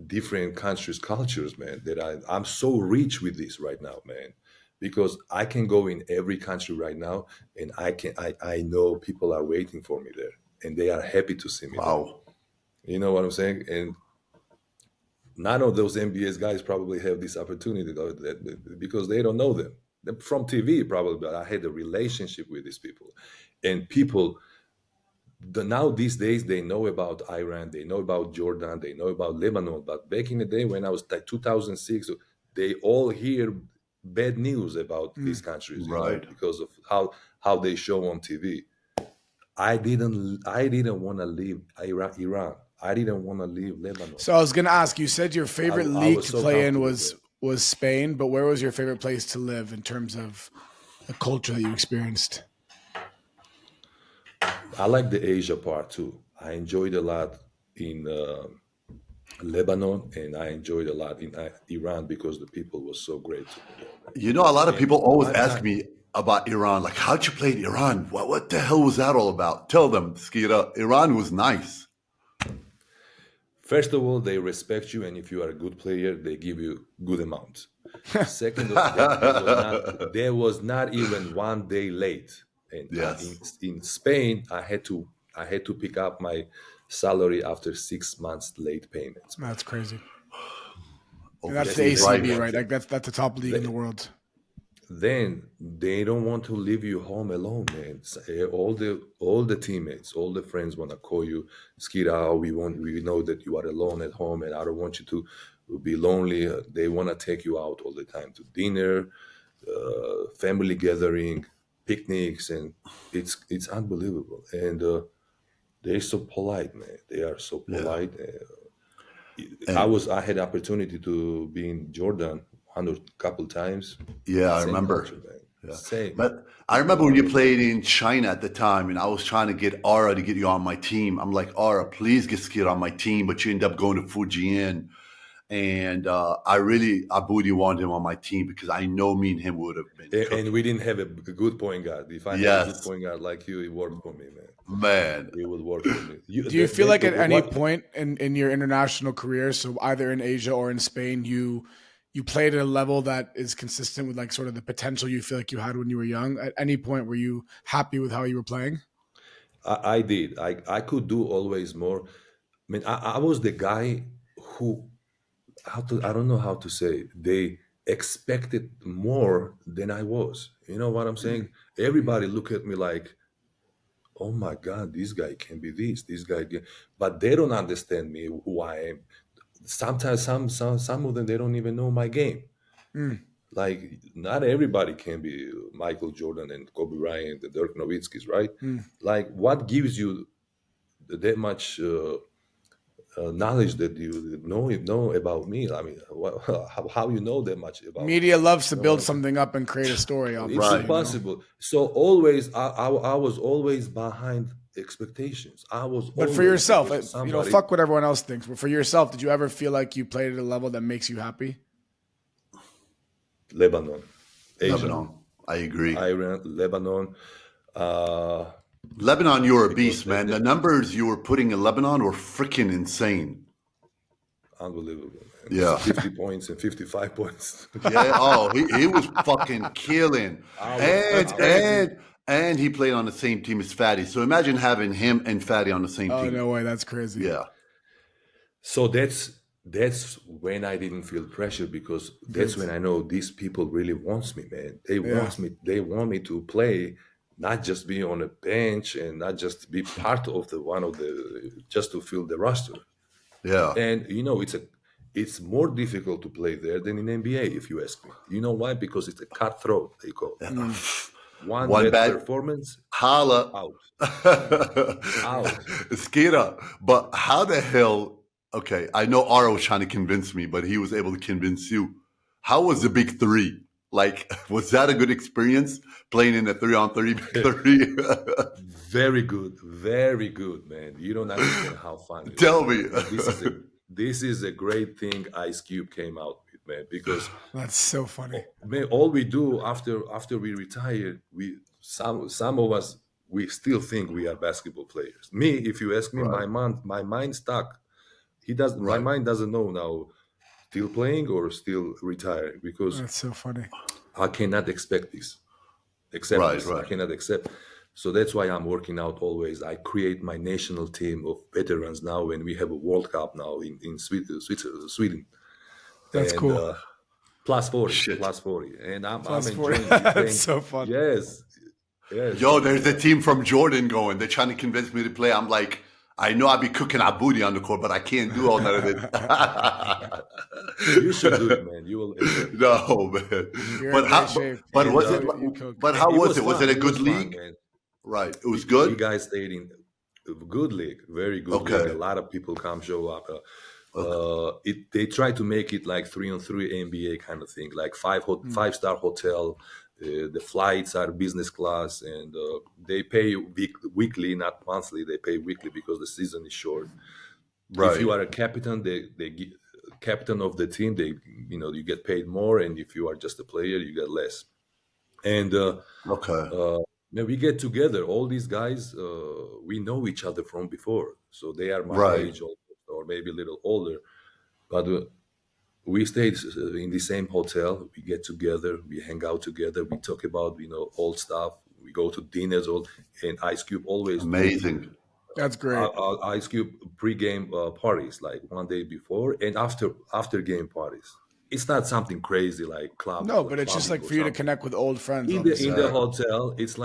Speaker 3: different countries' cultures, man. I'm so rich with this right now, man, because I can go in every country right now, and I know people are waiting for me there, and they are happy to see me there.
Speaker 1: Wow.
Speaker 3: You know what I'm saying? And none of those MBS guys probably have this opportunity though, because they don't know them. They're from TV probably, but I had a relationship with these people, and people now these days they know about Iran, they know about Jordan, they know about Lebanon. But back in the day when I was like 2006, they all hear bad news about these
Speaker 2: Mm.
Speaker 3: countries,
Speaker 1: Right.
Speaker 3: because of how they show on TV. I didn't want to leave Iran. I didn't want to leave Lebanon.
Speaker 2: So I was going to ask, you said your favorite
Speaker 3: I
Speaker 2: league
Speaker 3: was
Speaker 2: to
Speaker 3: so
Speaker 2: play in
Speaker 3: comfortable
Speaker 2: was
Speaker 3: there.
Speaker 2: was Spain, but where was your favorite place to live in terms of the culture that you experienced?
Speaker 3: I like the Asia part too. I enjoyed a lot in Lebanon, and I enjoyed a lot in Iran because the people was so great to me there, man.
Speaker 1: A lot of
Speaker 3: And
Speaker 1: people always
Speaker 3: one
Speaker 1: ask
Speaker 3: time,
Speaker 1: me about Iran. Like, how'd you play in Iran? What the hell was that all about? Tell them, Skira, Iran was nice.
Speaker 3: first of all, they respect you, and if you are a good player, they give you good amount. Second of that, there was not even one day late. And
Speaker 1: Yes.
Speaker 3: in Spain, I had to pick up my salary after 6 months late payments, man.
Speaker 2: That's crazy. And that's the
Speaker 3: That's the
Speaker 1: Overseas
Speaker 3: best
Speaker 2: ACB,
Speaker 1: life.
Speaker 2: right?
Speaker 3: country.
Speaker 2: Like that's the top league in the
Speaker 3: They,
Speaker 2: world.
Speaker 3: then they don't want to leave you home alone, man. All the teammates, all the friends want to call you, Skira. We know that you are alone at home, and I don't want you to be lonely. They want to take you out all the time to dinner, family gathering, picnics, and it's unbelievable. And they're so polite, man. They are so
Speaker 1: Yeah.
Speaker 3: polite.
Speaker 1: And
Speaker 3: I had opportunity to be in Jordan one or couple times.
Speaker 1: yeah, I
Speaker 3: Same
Speaker 1: remember.
Speaker 3: culture, man.
Speaker 1: Yeah.
Speaker 3: Same.
Speaker 1: But I
Speaker 3: People
Speaker 1: remember
Speaker 3: are
Speaker 1: when you
Speaker 3: happy.
Speaker 1: played in China at the time, and I was trying to get Ara to get you on my team. I'm like, Ara, please get Skira on my team, but you end up going to Fujian. And I booty wanted him on my team because I know me and him would have been
Speaker 3: And
Speaker 1: cooking.
Speaker 3: we didn't have a good point guard. If I had a good
Speaker 1: Yes,
Speaker 3: point guard like you, it worked for me, man.
Speaker 1: man.
Speaker 3: It would work for me.
Speaker 2: Do you feel like at any
Speaker 3: What?
Speaker 2: point in your international career, so either in Asia or in Spain, you played at a level that is consistent with like sort of the potential you feel like you had when you were young? At any point were you happy with how you were playing?
Speaker 3: I did. I could do always more. I mean, I was the guy who I don't know how to say. They expected more than I was. You know what I'm saying? Everybody look at me like, oh my God, this guy can be this guy can, but they don't understand me who I am. Sometimes some of them they don't even know my game.
Speaker 2: Mm.
Speaker 3: Like not everybody can be Michael Jordan and Kobe Bryant and Dirk Nowitzki's, right?
Speaker 2: Mm.
Speaker 3: Like what gives you that much knowledge that you know about me? I mean, how you know that much about me?
Speaker 2: Media loves to
Speaker 3: You know what
Speaker 2: build
Speaker 3: I'm saying?
Speaker 2: something up and create a story,
Speaker 3: It's
Speaker 2: obviously.
Speaker 1: Right.
Speaker 3: impossible. So always, I was always behind expectations. I was
Speaker 2: But for
Speaker 3: always
Speaker 2: yourself,
Speaker 3: because somebody
Speaker 2: fuck what everyone else thinks. But for yourself, did you ever feel like you played at a level that makes you happy?
Speaker 3: Lebanon, Asia,
Speaker 1: Lebanon. I agree.
Speaker 3: Iran, Lebanon. Uh,
Speaker 1: Lebanon, you were a
Speaker 3: because
Speaker 1: beast, man. The numbers you were putting in Lebanon were freaking insane.
Speaker 3: unbelievable, man.
Speaker 1: Yeah.
Speaker 3: 50 points and 55 points.
Speaker 1: Yeah. Oh, he was fucking killing.
Speaker 2: That's crazy.
Speaker 1: And he played on the same team as Fatty. So imagine having him and Fatty on the same
Speaker 2: Oh
Speaker 1: team.
Speaker 2: no way, that's crazy.
Speaker 1: Yeah.
Speaker 3: So that's when I didn't feel pressure, because that's when I know these people really wants me, man. They wants me. They want me to play, not just be on a bench and not just be part of the one of the just to fill the roster.
Speaker 1: Yeah.
Speaker 3: And it's more difficult to play there than in NBA, if you ask me. You know why? Because it's a cutthroat, they call it. One
Speaker 1: One
Speaker 3: bad
Speaker 1: bad
Speaker 3: performance,
Speaker 1: holla.
Speaker 3: out.
Speaker 1: Skira. But how the hell? Okay, I know Aro was trying to convince me, but he was able to convince you. How was the big three? Like, was that a good experience playing in a 3-on-3 big three?
Speaker 3: Very good, man. You don't understand how fun it
Speaker 1: Tell
Speaker 3: was.
Speaker 1: me.
Speaker 3: This is a great thing Ice Cube came out with, man. Because
Speaker 2: That's so funny.
Speaker 3: man, all we do after we retire, some of us we still think we are basketball players. Me, if you ask me,
Speaker 1: Right.
Speaker 3: my mind stuck. He doesn't. My
Speaker 1: Right.
Speaker 3: mind doesn't know now, still playing or still retiring, because
Speaker 2: That's so funny.
Speaker 3: I cannot expect this. Accept
Speaker 1: Right,
Speaker 3: this.
Speaker 1: right.
Speaker 3: I cannot accept. So that's why I'm working out always. I create my national team of veterans now when we have a World Cup now in Sweden.
Speaker 2: That's
Speaker 3: And
Speaker 2: cool.
Speaker 3: plus 40,
Speaker 1: Shit.
Speaker 3: plus 40. And I'm
Speaker 2: Plus 40.
Speaker 3: enjoying playing.
Speaker 2: That's so fun.
Speaker 3: Yes.
Speaker 1: Yo, there's a team from Jordan going. They're trying to convince me to play. I'm like, I know I'd be cooking our booty on the court, but I can't do all none of it.
Speaker 3: You should do it, man. You will enjoy it.
Speaker 1: No, man.
Speaker 2: You're
Speaker 1: But
Speaker 2: in
Speaker 1: how?
Speaker 2: great shape.
Speaker 1: But
Speaker 2: You
Speaker 1: was
Speaker 2: know,
Speaker 1: it?
Speaker 2: you cook.
Speaker 1: But how was it? Was
Speaker 3: fun.
Speaker 1: it a good
Speaker 3: was fun,
Speaker 1: league?
Speaker 3: man.
Speaker 1: Right. It was
Speaker 3: You
Speaker 1: good.
Speaker 3: guys stayed in a good league, very good
Speaker 1: Okay.
Speaker 3: league. A lot of people come show up. They try to make it like 3-on-3 NBA kind of thing, like five-star hotel. The flights are business class, and they pay weekly, not monthly. They pay weekly because the season is short.
Speaker 1: Right.
Speaker 3: If you are a captain, they give, captain of the team. You get paid more, and if you are just a player, you get less. And
Speaker 1: Okay.
Speaker 3: we get together. All these guys, we know each other from before, so they are my
Speaker 1: Right.
Speaker 3: age or maybe a little older. But we stayed in the same hotel. We get together, we hang out together, we talk about old stuff. We go to dinners, and Ice Cube always do,
Speaker 1: Amazing.
Speaker 2: That's great.
Speaker 3: Ice Cube pre-game parties, like one day before and after game parties. It's not something crazy like club.
Speaker 2: No, but it's just
Speaker 3: clubbing
Speaker 2: like
Speaker 3: or
Speaker 2: for you to
Speaker 3: something.
Speaker 2: connect with old friends.
Speaker 3: In the
Speaker 2: obviously.
Speaker 3: in the hotel. It's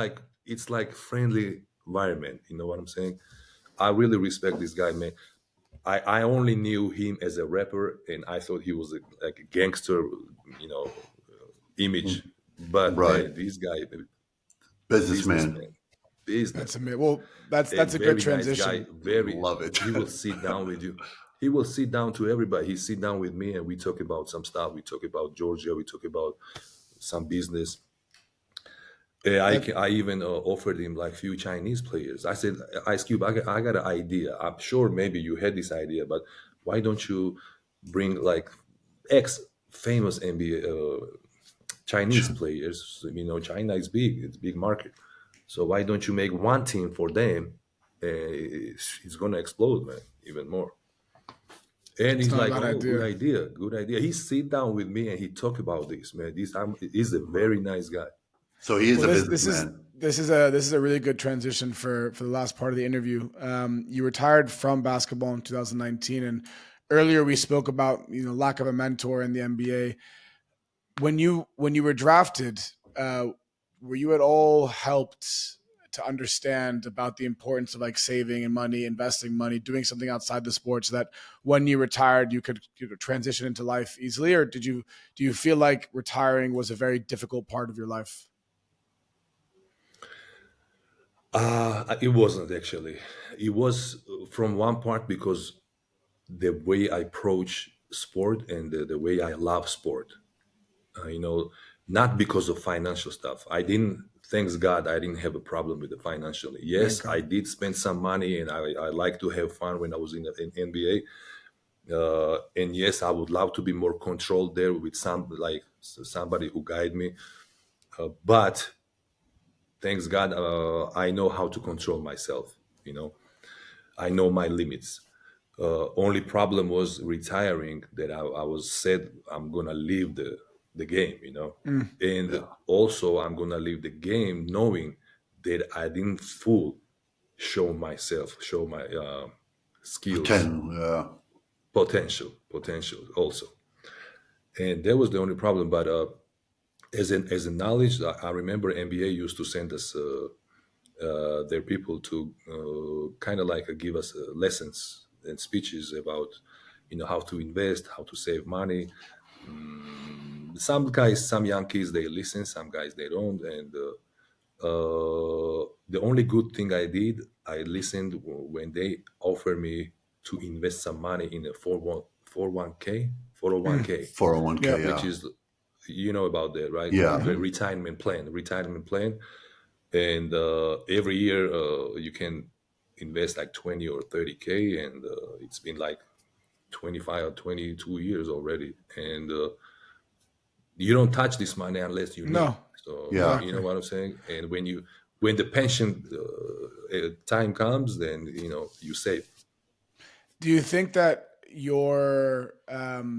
Speaker 3: like friendly environment. You know what I'm saying? I really respect this guy, man. I only knew him as a rapper, and I thought he was like a gangster, image. But
Speaker 1: Right.
Speaker 3: man, this guy,
Speaker 1: Businessman.
Speaker 3: business.
Speaker 2: That's amazing. Well, that's a
Speaker 3: Very
Speaker 2: good
Speaker 3: nice
Speaker 2: transition.
Speaker 3: guy. Very
Speaker 1: Love it.
Speaker 3: He will sit down with you. He will sit down to everybody. He sit down with me, and we talk about some stuff. We talk about Georgia. We talk about some business. I even offered him like few Chinese players. I said, Ice Cube, I got an idea. I'm sure maybe you had this idea, but why don't you bring like ex-famous NBA Chinese players? China is big. It's a big market. So why don't you make one team for them? It's going to explode, man, even more. And he's
Speaker 2: not a
Speaker 3: like,
Speaker 2: bad
Speaker 3: oh, good idea. He sit down with me and he talk about this, man. He's a very nice guy.
Speaker 1: So he is
Speaker 2: Well,
Speaker 1: a
Speaker 2: this
Speaker 1: businessman.
Speaker 2: is a really good transition for the last part of the interview. You retired from basketball in 2019, and earlier we spoke about lack of a mentor in the NBA. When you were drafted, were you at all helped to understand about the importance of like saving and money, investing money, doing something outside the sport, so that when you retired, you could transition into life easily? Or do you feel like retiring was a very difficult part of your life?
Speaker 3: It wasn't actually. It was from one part because the way I approach sport and the way I love sport. You know, not because of financial stuff. I didn't. Thanks God, I didn't have a problem with the financially.
Speaker 2: Thank
Speaker 3: Yes, I
Speaker 2: God.
Speaker 3: did spend some money, and I like to have fun when I was in NBA. And yes, I would love to be more controlled there with somebody who guide me. But thanks God, I know how to control myself. You know, I know my limits. Only problem was retiring, that I was said I'm gonna leave the game, you know,
Speaker 2: Mm.
Speaker 3: and
Speaker 1: Yeah.
Speaker 3: also I'm gonna leave the game knowing that I didn't full show myself, show my skills,
Speaker 1: Yeah.
Speaker 3: potential also, and that was the only problem. But as a knowledge, I remember NBA used to send us their people to kind of like give us lessons and speeches about, you know, how to invest, how to save money. Some guys, some young kids, they listen, some guys they don't. And the only good thing I did, I listened when they offered me to invest some money in a 401k,
Speaker 2: Mm.
Speaker 3: 401k,
Speaker 1: 401k.
Speaker 2: Yep.
Speaker 3: which
Speaker 1: Yeah.
Speaker 3: is, you know about that, right?
Speaker 1: Yeah.
Speaker 3: Retirement plan. And every year you can invest like 20 or 30k, and it's been like 25 or 22 years already. And you don't touch this money unless you need.
Speaker 2: No.
Speaker 3: So
Speaker 1: Yeah.
Speaker 3: you know
Speaker 2: Exactly.
Speaker 3: what I'm saying. And when the pension time comes, then you know you save.
Speaker 2: Do you think that your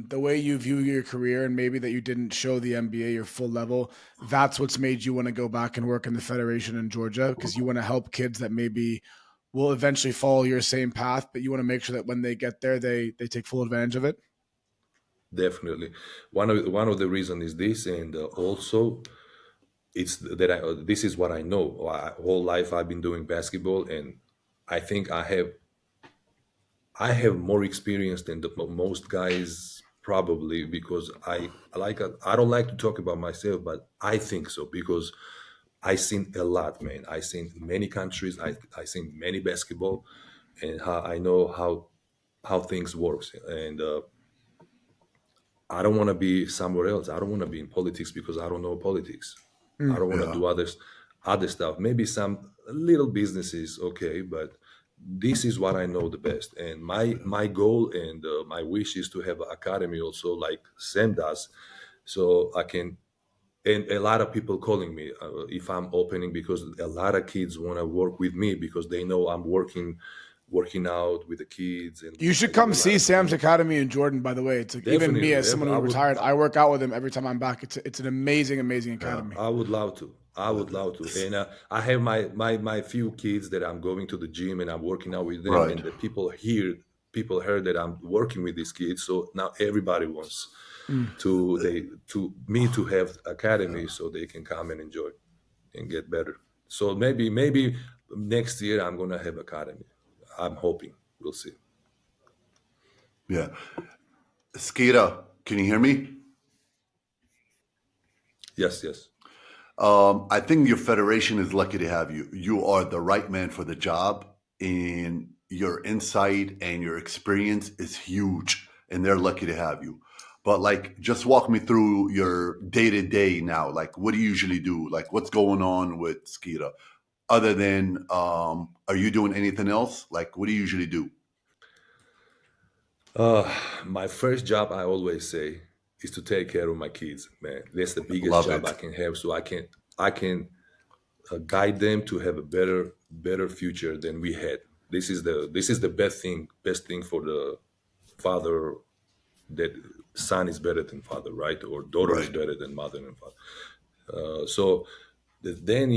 Speaker 2: the way you view your career, and maybe that you didn't show the NBA your full level, that's what's made you want to go back and work in the federation in Georgia, because you want to help kids that maybe will eventually follow your same path, but you want to make sure that when they get there, they take full advantage of it?
Speaker 3: Definitely, one of the reason is this, and also it's that this is what I know. Whole life I've been doing basketball, and I think I have more experience than most guys, probably because I don't like to talk about myself, but I think so because I seen a lot, man. I seen many countries. I seen many basketball, and how I know how things works. And I don't want to be somewhere else. I don't want to be in politics because I don't know politics. I
Speaker 2: Mm.
Speaker 3: don't want to
Speaker 1: Yeah.
Speaker 3: do other stuff. Maybe some little businesses, okay, but this is what I know the best. And my goal and my wish is to have an academy also, like Sam does, so I can. And a lot of people calling me if I'm opening, because a lot of kids want to work with me because they know I'm working out with the kids, and
Speaker 2: You
Speaker 3: I
Speaker 2: should
Speaker 3: do
Speaker 2: come
Speaker 3: a lot
Speaker 2: see
Speaker 3: of,
Speaker 2: Sam's Academy in Jordan, by the way. It's like, even me
Speaker 3: definitely.
Speaker 2: as someone
Speaker 3: I
Speaker 2: who
Speaker 3: would.
Speaker 2: retired, I work out with him every time I'm back. It's an amazing, amazing
Speaker 1: Yeah.
Speaker 2: academy.
Speaker 3: I would love to. I would love to. And I have my few kids that I'm going to the gym and I'm working out with them,
Speaker 1: Right.
Speaker 3: and the people heard that I'm working with these kids. So now everybody wants
Speaker 2: Mm.
Speaker 3: to have academy so they can come and enjoy and get better. So maybe next year I'm gonna have academy. I'm hoping. We'll see.
Speaker 1: Yeah. Skita, can you hear me?
Speaker 3: Yes, yes.
Speaker 1: I think your federation is lucky to have you. You are the right man for the job, and your insight and your experience is huge, and they're lucky to have you. But like, just walk me through your day to day now. Like, what do you usually do? Like, what's going on with Skita? Other than, are you doing anything else? Like, what do you usually do?
Speaker 3: Uh, my first job, I always say, is to take care of my kids. Man, that's the biggest
Speaker 1: Love
Speaker 3: job
Speaker 1: it.
Speaker 3: I can have. So I can guide them to have a better future than we had. This is the best thing for the father, that son is better than father, right? Or daughter is
Speaker 1: Right.
Speaker 3: better than mother and father. So then,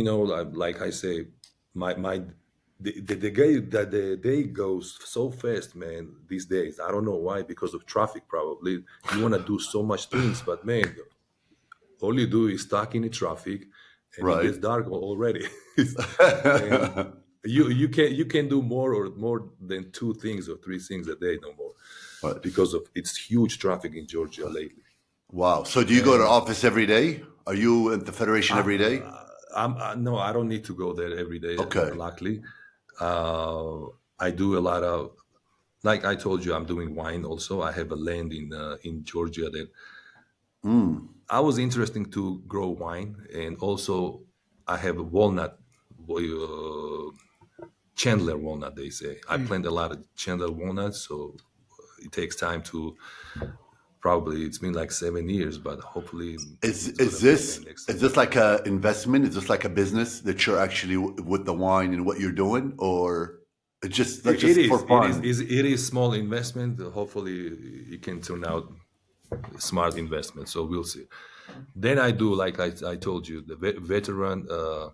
Speaker 3: like I say, my the day goes so fast, man. These days, I don't know why, because of traffic probably. You want to do so much things, but man, all you do is stuck in the traffic. and it
Speaker 1: Right.
Speaker 3: gets dark already. And you can do more than two things or three things a day, no more,
Speaker 1: Right.
Speaker 3: because of it's huge traffic in Georgia lately.
Speaker 1: Wow. So do you go to
Speaker 3: And
Speaker 1: office every day? Are you at the Federation every day?
Speaker 3: no, I don't need to go there every day.
Speaker 1: Okay.
Speaker 3: Luckily, uh, I do a lot of, like I told you, I'm doing wine also. I have a land in Georgia that
Speaker 1: Mm.
Speaker 3: I was interested to grow wine, and also I have a walnut, Chandler walnut. They say I plant a lot of Chandler walnuts, so it takes time to. Probably it's been like 7 years, but hopefully
Speaker 1: Is
Speaker 3: it's
Speaker 1: is
Speaker 3: gonna be
Speaker 1: this
Speaker 3: again next
Speaker 1: is
Speaker 3: year.
Speaker 1: this like a investment? Is this like a business that you're actually with the wine and what you're doing, or it's just like
Speaker 3: It
Speaker 1: just
Speaker 3: is.
Speaker 1: for fun?
Speaker 3: It is small investment. Hopefully, it can turn out smart investment. So we'll see. Then I do, like I told you, the veteran
Speaker 2: The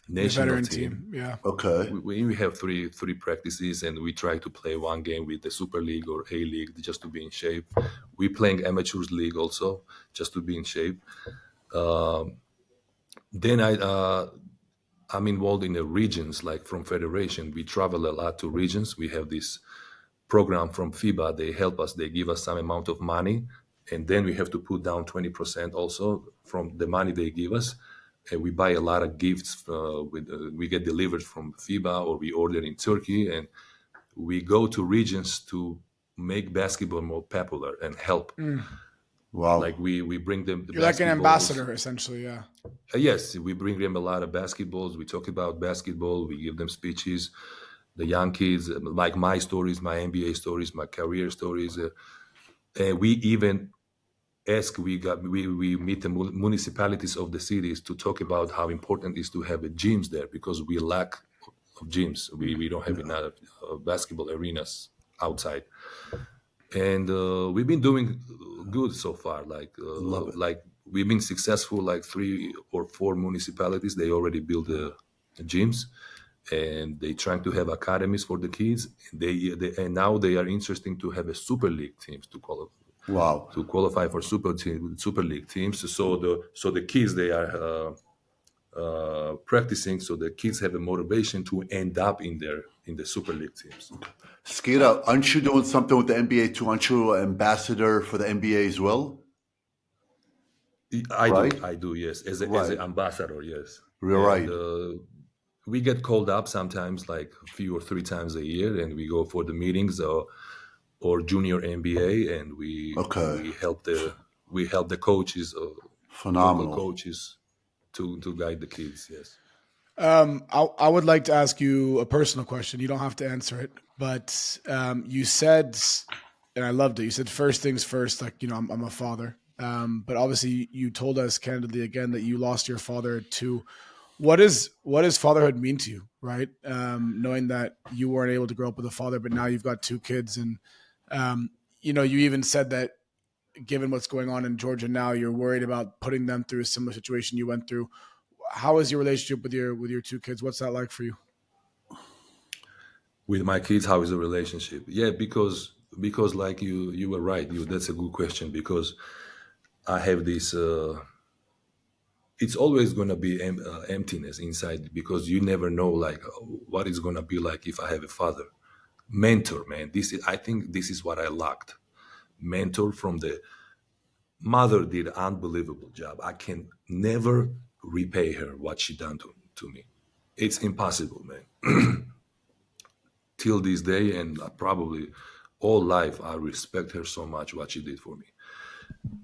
Speaker 3: national
Speaker 2: veteran
Speaker 3: team.
Speaker 2: team. Yeah.
Speaker 1: Okay.
Speaker 3: We have three practices, and we try to play one game with the Super League or A League just to be in shape. We playing amateurs league also just to be in shape. Then I'm involved in the regions, like from federation. We travel a lot to regions. We have this program from FIBA. They help us. They give us some amount of money, and then we have to put down 20% also from the money they give us. And we buy a lot of gifts. We get delivered from FIBA, or we order in Turkey, and we go to regions to make basketball more popular and help. Like
Speaker 1: Wow.
Speaker 3: we bring them the
Speaker 2: You're like an
Speaker 3: basketballs.
Speaker 2: ambassador, essentially. Yeah.
Speaker 3: Yes, we bring them a lot of basketballs. We talk about basketball. We give them speeches. The young kids, like my stories, my NBA stories, my career stories. And we even ask, we meet the municipalities of the cities to talk about how important it is to have a gyms there, because we lack of gyms. We don't have enough basketball arenas outside. And we've been doing good so far.
Speaker 1: Love it.
Speaker 3: Like we've been successful. Like 3 or 4 municipalities, they already built the gyms, and they trying to have academies for the kids. And now they are interested to have a super league teams
Speaker 1: Wow.
Speaker 3: to qualify for super league teams. So the kids, they are practicing, so the kids have a motivation to end up in the super league teams.
Speaker 1: Skira, aren't you doing something with the NBA too? Aren't you an ambassador for the NBA as well? Right?
Speaker 3: I do, yes, as an
Speaker 1: Right.
Speaker 3: ambassador, yes.
Speaker 1: You're
Speaker 3: And
Speaker 1: right.
Speaker 3: we get called up sometimes, like a few or 3 times a year, and we go for the meetings or junior NBA, and
Speaker 1: Okay.
Speaker 3: we help the coaches, local
Speaker 1: Phenomenal.
Speaker 3: coaches, to guide the kids. Yes.
Speaker 2: I would like to ask you a personal question. You don't have to answer it, but you said, and I loved it. You said first things first. Like, I'm a father. But obviously, you told us candidly again that you lost your father too. What does fatherhood mean to you, right? Knowing that you weren't able to grow up with a father, but now you've got 2 kids, and you even said that given what's going on in Georgia now, you're worried about putting them through a similar situation you went through. How is your relationship with your 2 kids? What's that like for you?
Speaker 3: With my kids, how is the relationship? Yeah, because like you were right. That's a good question, because I have this. It's always going to be emptiness inside, because you never know like what it's going to be like if I have a father. Mentor, man. I think this is what I lacked. Mentor from the mother did an unbelievable job. I can never repay her what she done to me. It's impossible, man. Till this day, and probably all life, I respect her so much what she did for me.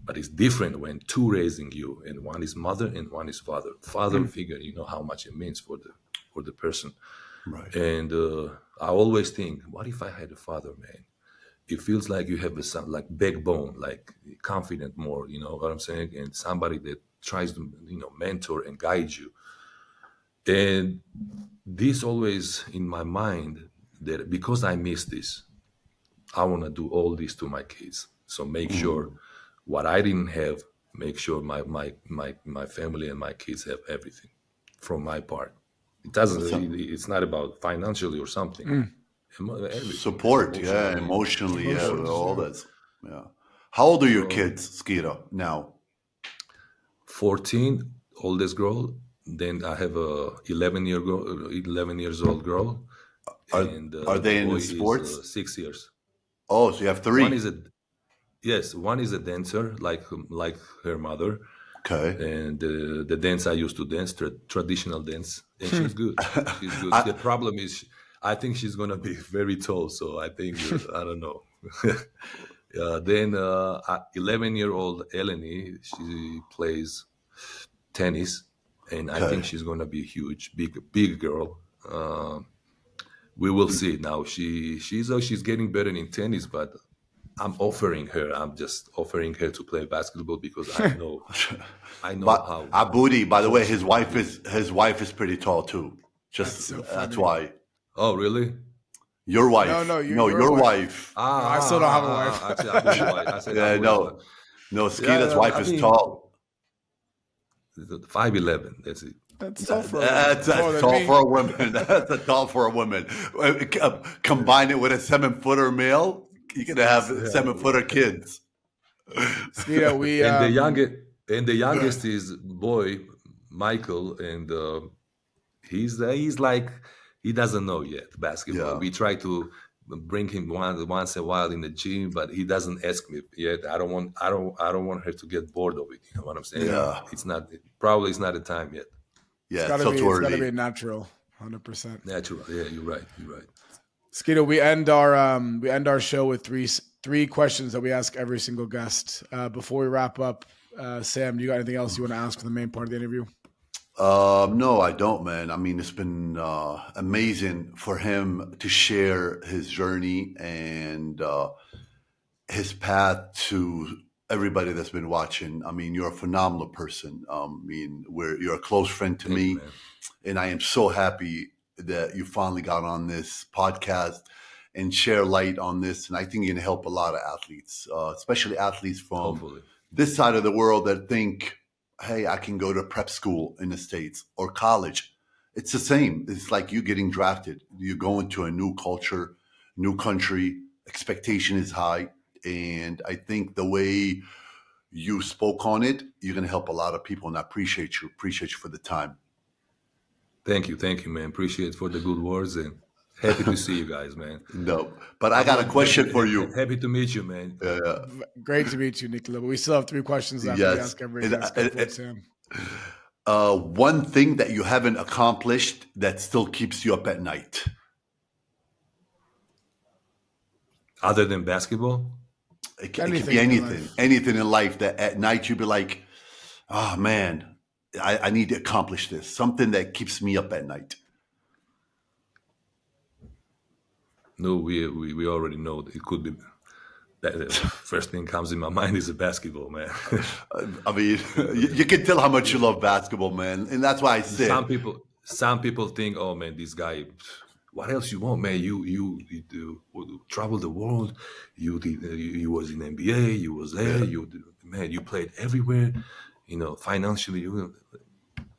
Speaker 3: But it's different when 2 raising you, and one is mother and one is father. Father figure, you know how much it means for the person.
Speaker 1: Right.
Speaker 3: And I always think, what if I had a father, man? It feels like you have a son, like backbone, like confident more. You know what I'm saying? And somebody that tries to, mentor and guide you. And this always in my mind, that because I miss this, I want to do all this to my kids. So make sure what I didn't have, make sure my family and my kids have everything from my part.
Speaker 1: So,
Speaker 3: It's not about financially or something. Everything, man,
Speaker 1: support, yeah,
Speaker 3: emotionally,
Speaker 1: emotionally, yeah,
Speaker 2: Emotions,
Speaker 1: all
Speaker 2: yeah.
Speaker 1: that. Yeah. How old are your
Speaker 3: So
Speaker 1: kids, Skira, now?
Speaker 3: 14, oldest girl, Then I have a 11 years old girl,
Speaker 1: Are
Speaker 3: and
Speaker 1: are
Speaker 3: the
Speaker 1: they in
Speaker 3: boy
Speaker 1: the
Speaker 3: is
Speaker 1: sports?
Speaker 3: 6 years.
Speaker 1: Oh, so you have
Speaker 3: One
Speaker 1: three.
Speaker 3: is a Yes, one is a dancer like her mother,
Speaker 1: Okay.
Speaker 3: and the dance I used to dance, traditional dance, and she's good. She's good. The
Speaker 1: I,
Speaker 3: problem is, I think she's gonna be very tall, so I think I don't know. Then 11-year-old Eleni, she plays tennis, and I
Speaker 1: okay.
Speaker 3: think she's gonna be huge, big girl. We will see now. She's getting better in tennis, but I'm just offering her to play basketball because I know
Speaker 1: But
Speaker 3: how
Speaker 1: Abudi, by the
Speaker 3: tall
Speaker 1: way,
Speaker 3: she's gonna be.
Speaker 1: his wife is pretty tall too.
Speaker 2: That's
Speaker 1: Just
Speaker 2: so
Speaker 1: that's
Speaker 2: funny.
Speaker 1: why.
Speaker 3: Oh, really?
Speaker 1: Your
Speaker 2: No,
Speaker 1: wife.
Speaker 2: no,
Speaker 1: No,
Speaker 2: your
Speaker 1: your
Speaker 2: wife.
Speaker 1: wife.
Speaker 2: No, I still don't have a wife.
Speaker 3: I said Abu's wife. I said
Speaker 1: Yeah,
Speaker 3: Abu's wife.
Speaker 1: no. No, Skeeta's
Speaker 3: Yeah,
Speaker 1: wife
Speaker 3: I
Speaker 1: is
Speaker 3: mean,
Speaker 1: tall.
Speaker 3: 5'11". That's it.
Speaker 2: That's all for a woman. Taller
Speaker 1: That's
Speaker 2: than
Speaker 1: tall
Speaker 2: me.
Speaker 1: for a woman. That's a tall for a woman. Combine it with a 7-footer male, you're gonna have
Speaker 3: Yeah.
Speaker 1: 7-footer kids.
Speaker 2: Skeeto, we
Speaker 3: And the youngest is boy Michael, and he's like he doesn't know yet basketball.
Speaker 1: Yeah,
Speaker 3: We try to bring him once in a while in the gym, but he doesn't ask me yet. I don't want her to get bored of it. You know what I'm saying?
Speaker 2: yeah.
Speaker 1: yeah,
Speaker 3: It's not the time yet.
Speaker 2: It's
Speaker 1: yeah. It's
Speaker 2: gotta
Speaker 1: so
Speaker 2: be
Speaker 1: too
Speaker 2: it's gotta be
Speaker 1: early.
Speaker 2: natural. 100%.
Speaker 3: Natural. Yeah, you're right. You're right.
Speaker 2: Skeeto, we end our show with three questions that we ask every single guest. Before we wrap up, Sam, do you got anything else you want to ask for the main part of the interview?
Speaker 1: No, I don't, man. I mean, it's been amazing for him to share his journey and his path to everybody that's been watching. I mean, you're a phenomenal person. I mean, you're a close friend to
Speaker 3: Thank you,
Speaker 1: me,
Speaker 3: man.
Speaker 1: and I am so happy that you finally got on this podcast and share light on this. And I think you're going to help a lot of athletes, especially athletes from
Speaker 3: Hopefully.
Speaker 1: this side of the world that think, hey, I can go to prep school in the States or college. It's the same. It's like you getting drafted. You go into a new culture, new country, expectation is high. And I think the way you spoke on it, you're going to help a lot of people. And I appreciate you. Appreciate you for the time.
Speaker 3: Thank you, man. Appreciate for the good words and happy to see you guys, man.
Speaker 1: No, but I got a question for you.
Speaker 3: Happy to meet you, man.
Speaker 2: Great to meet you, Nicola. But we still have three questions left. We
Speaker 1: Yes.
Speaker 2: ask every guest. Go for it, Sam.
Speaker 1: One thing that you haven't accomplished that still keeps you up at night.
Speaker 3: Other than basketball,
Speaker 1: It could
Speaker 2: Anything
Speaker 1: be
Speaker 2: in
Speaker 1: anything,
Speaker 2: life.
Speaker 1: anything in life that at night you'd be like, oh man, I need to accomplish this. Something that keeps me up at night.
Speaker 3: no, we already know that it could be. That the first thing comes in my mind is a basketball, man.
Speaker 1: I mean, you can tell how much you love basketball, man. And that's why I said,
Speaker 3: Some people think, oh man, this guy. What else you want, man? You do travel the world. You was in NBA. You was there. Man, you played everywhere. You know, financially,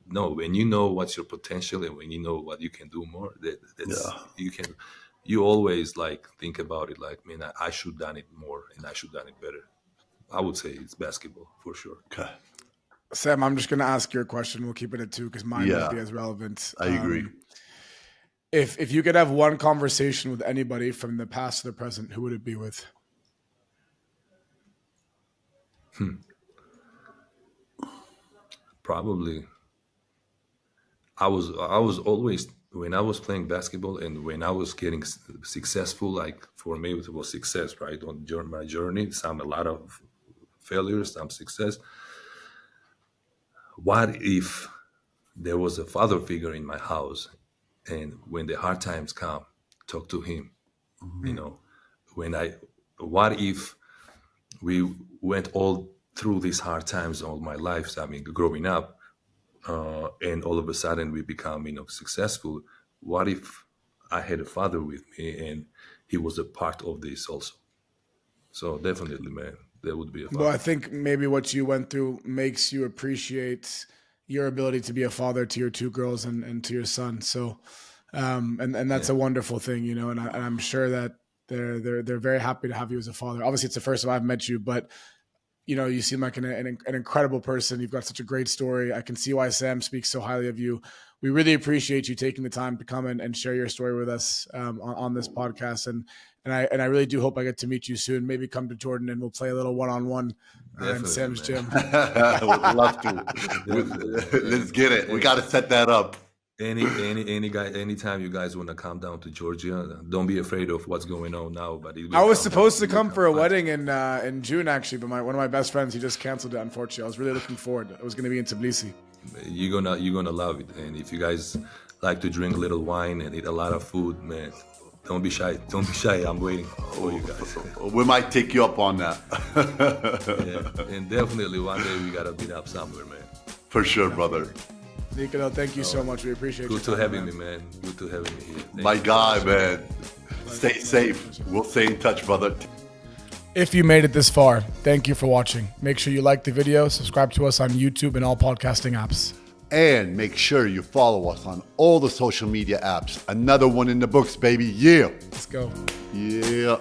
Speaker 3: no. When you know what's your potential and when you know what you can do more, that's you can. You always like think about it like, man, I should done it more and I should done it better. I would say it's basketball for sure.
Speaker 1: okay,
Speaker 2: Sam, I'm just going to ask your question. We'll keep it at two because mine
Speaker 1: Yeah.
Speaker 2: won't be as relevant.
Speaker 1: I agree.
Speaker 2: If you could have one conversation with anybody from the past to the present, who would it be with?
Speaker 3: Probably I was always when I was playing basketball and when I was getting successful, like for me it was success, right? On my journey, a lot of failures, some success. What if there was a father figure in my house, and when the hard times come, talk to him? You know, when I, what if we went all through these hard times all my life? I mean, growing up, and all of a sudden we become successful. What if I had a father with me and he was a part of this also? So definitely, man, there would be a
Speaker 2: Well, I
Speaker 3: father.
Speaker 2: think maybe what you went through makes you appreciate your ability to be a father to your two girls and to your son. So, and that's a
Speaker 3: Yeah,
Speaker 2: wonderful thing, and I'm sure that they're very happy to have you as a father. Obviously, it's the first time I've met you, but you seem like an incredible person. You've got such a great story. I can see why Sam speaks so highly of you. We really appreciate you taking the time to come and share your story with us on this podcast. And I really do hope I get to meet you soon. Maybe come to Jordan and we'll play a little one-on-one in Sam's gym.
Speaker 1: Would love to. Let's get it. We got to set that up.
Speaker 3: Any guy, anytime you guys want to come down to Georgia, don't be afraid of what's going on now. But
Speaker 2: I was supposed to come for a wedding in June actually, but one of my best friends, he just canceled it. Unfortunately, I was really looking forward. It was going to be in Tbilisi.
Speaker 3: You're gonna love it, and if you guys like to drink a little wine and eat a lot of food, man, don't be shy. Don't be shy. I'm waiting for you guys.
Speaker 1: We might take you up on that.
Speaker 3: Yeah, and definitely one day we gotta meet up somewhere, man.
Speaker 1: For sure, brother.
Speaker 2: Nikoloz, thank you so much. We appreciate it.
Speaker 3: Good to having me, man. Good to having me here.
Speaker 1: My guy, man. Stay safe. We'll stay in touch, brother.
Speaker 2: If you made it this far, thank you for watching. Make sure you like the video, subscribe to us on YouTube and all podcasting apps.
Speaker 1: And make sure you follow us on all the social media apps. Another one in the books, baby. Yeah.
Speaker 2: Let's go.
Speaker 1: Yeah.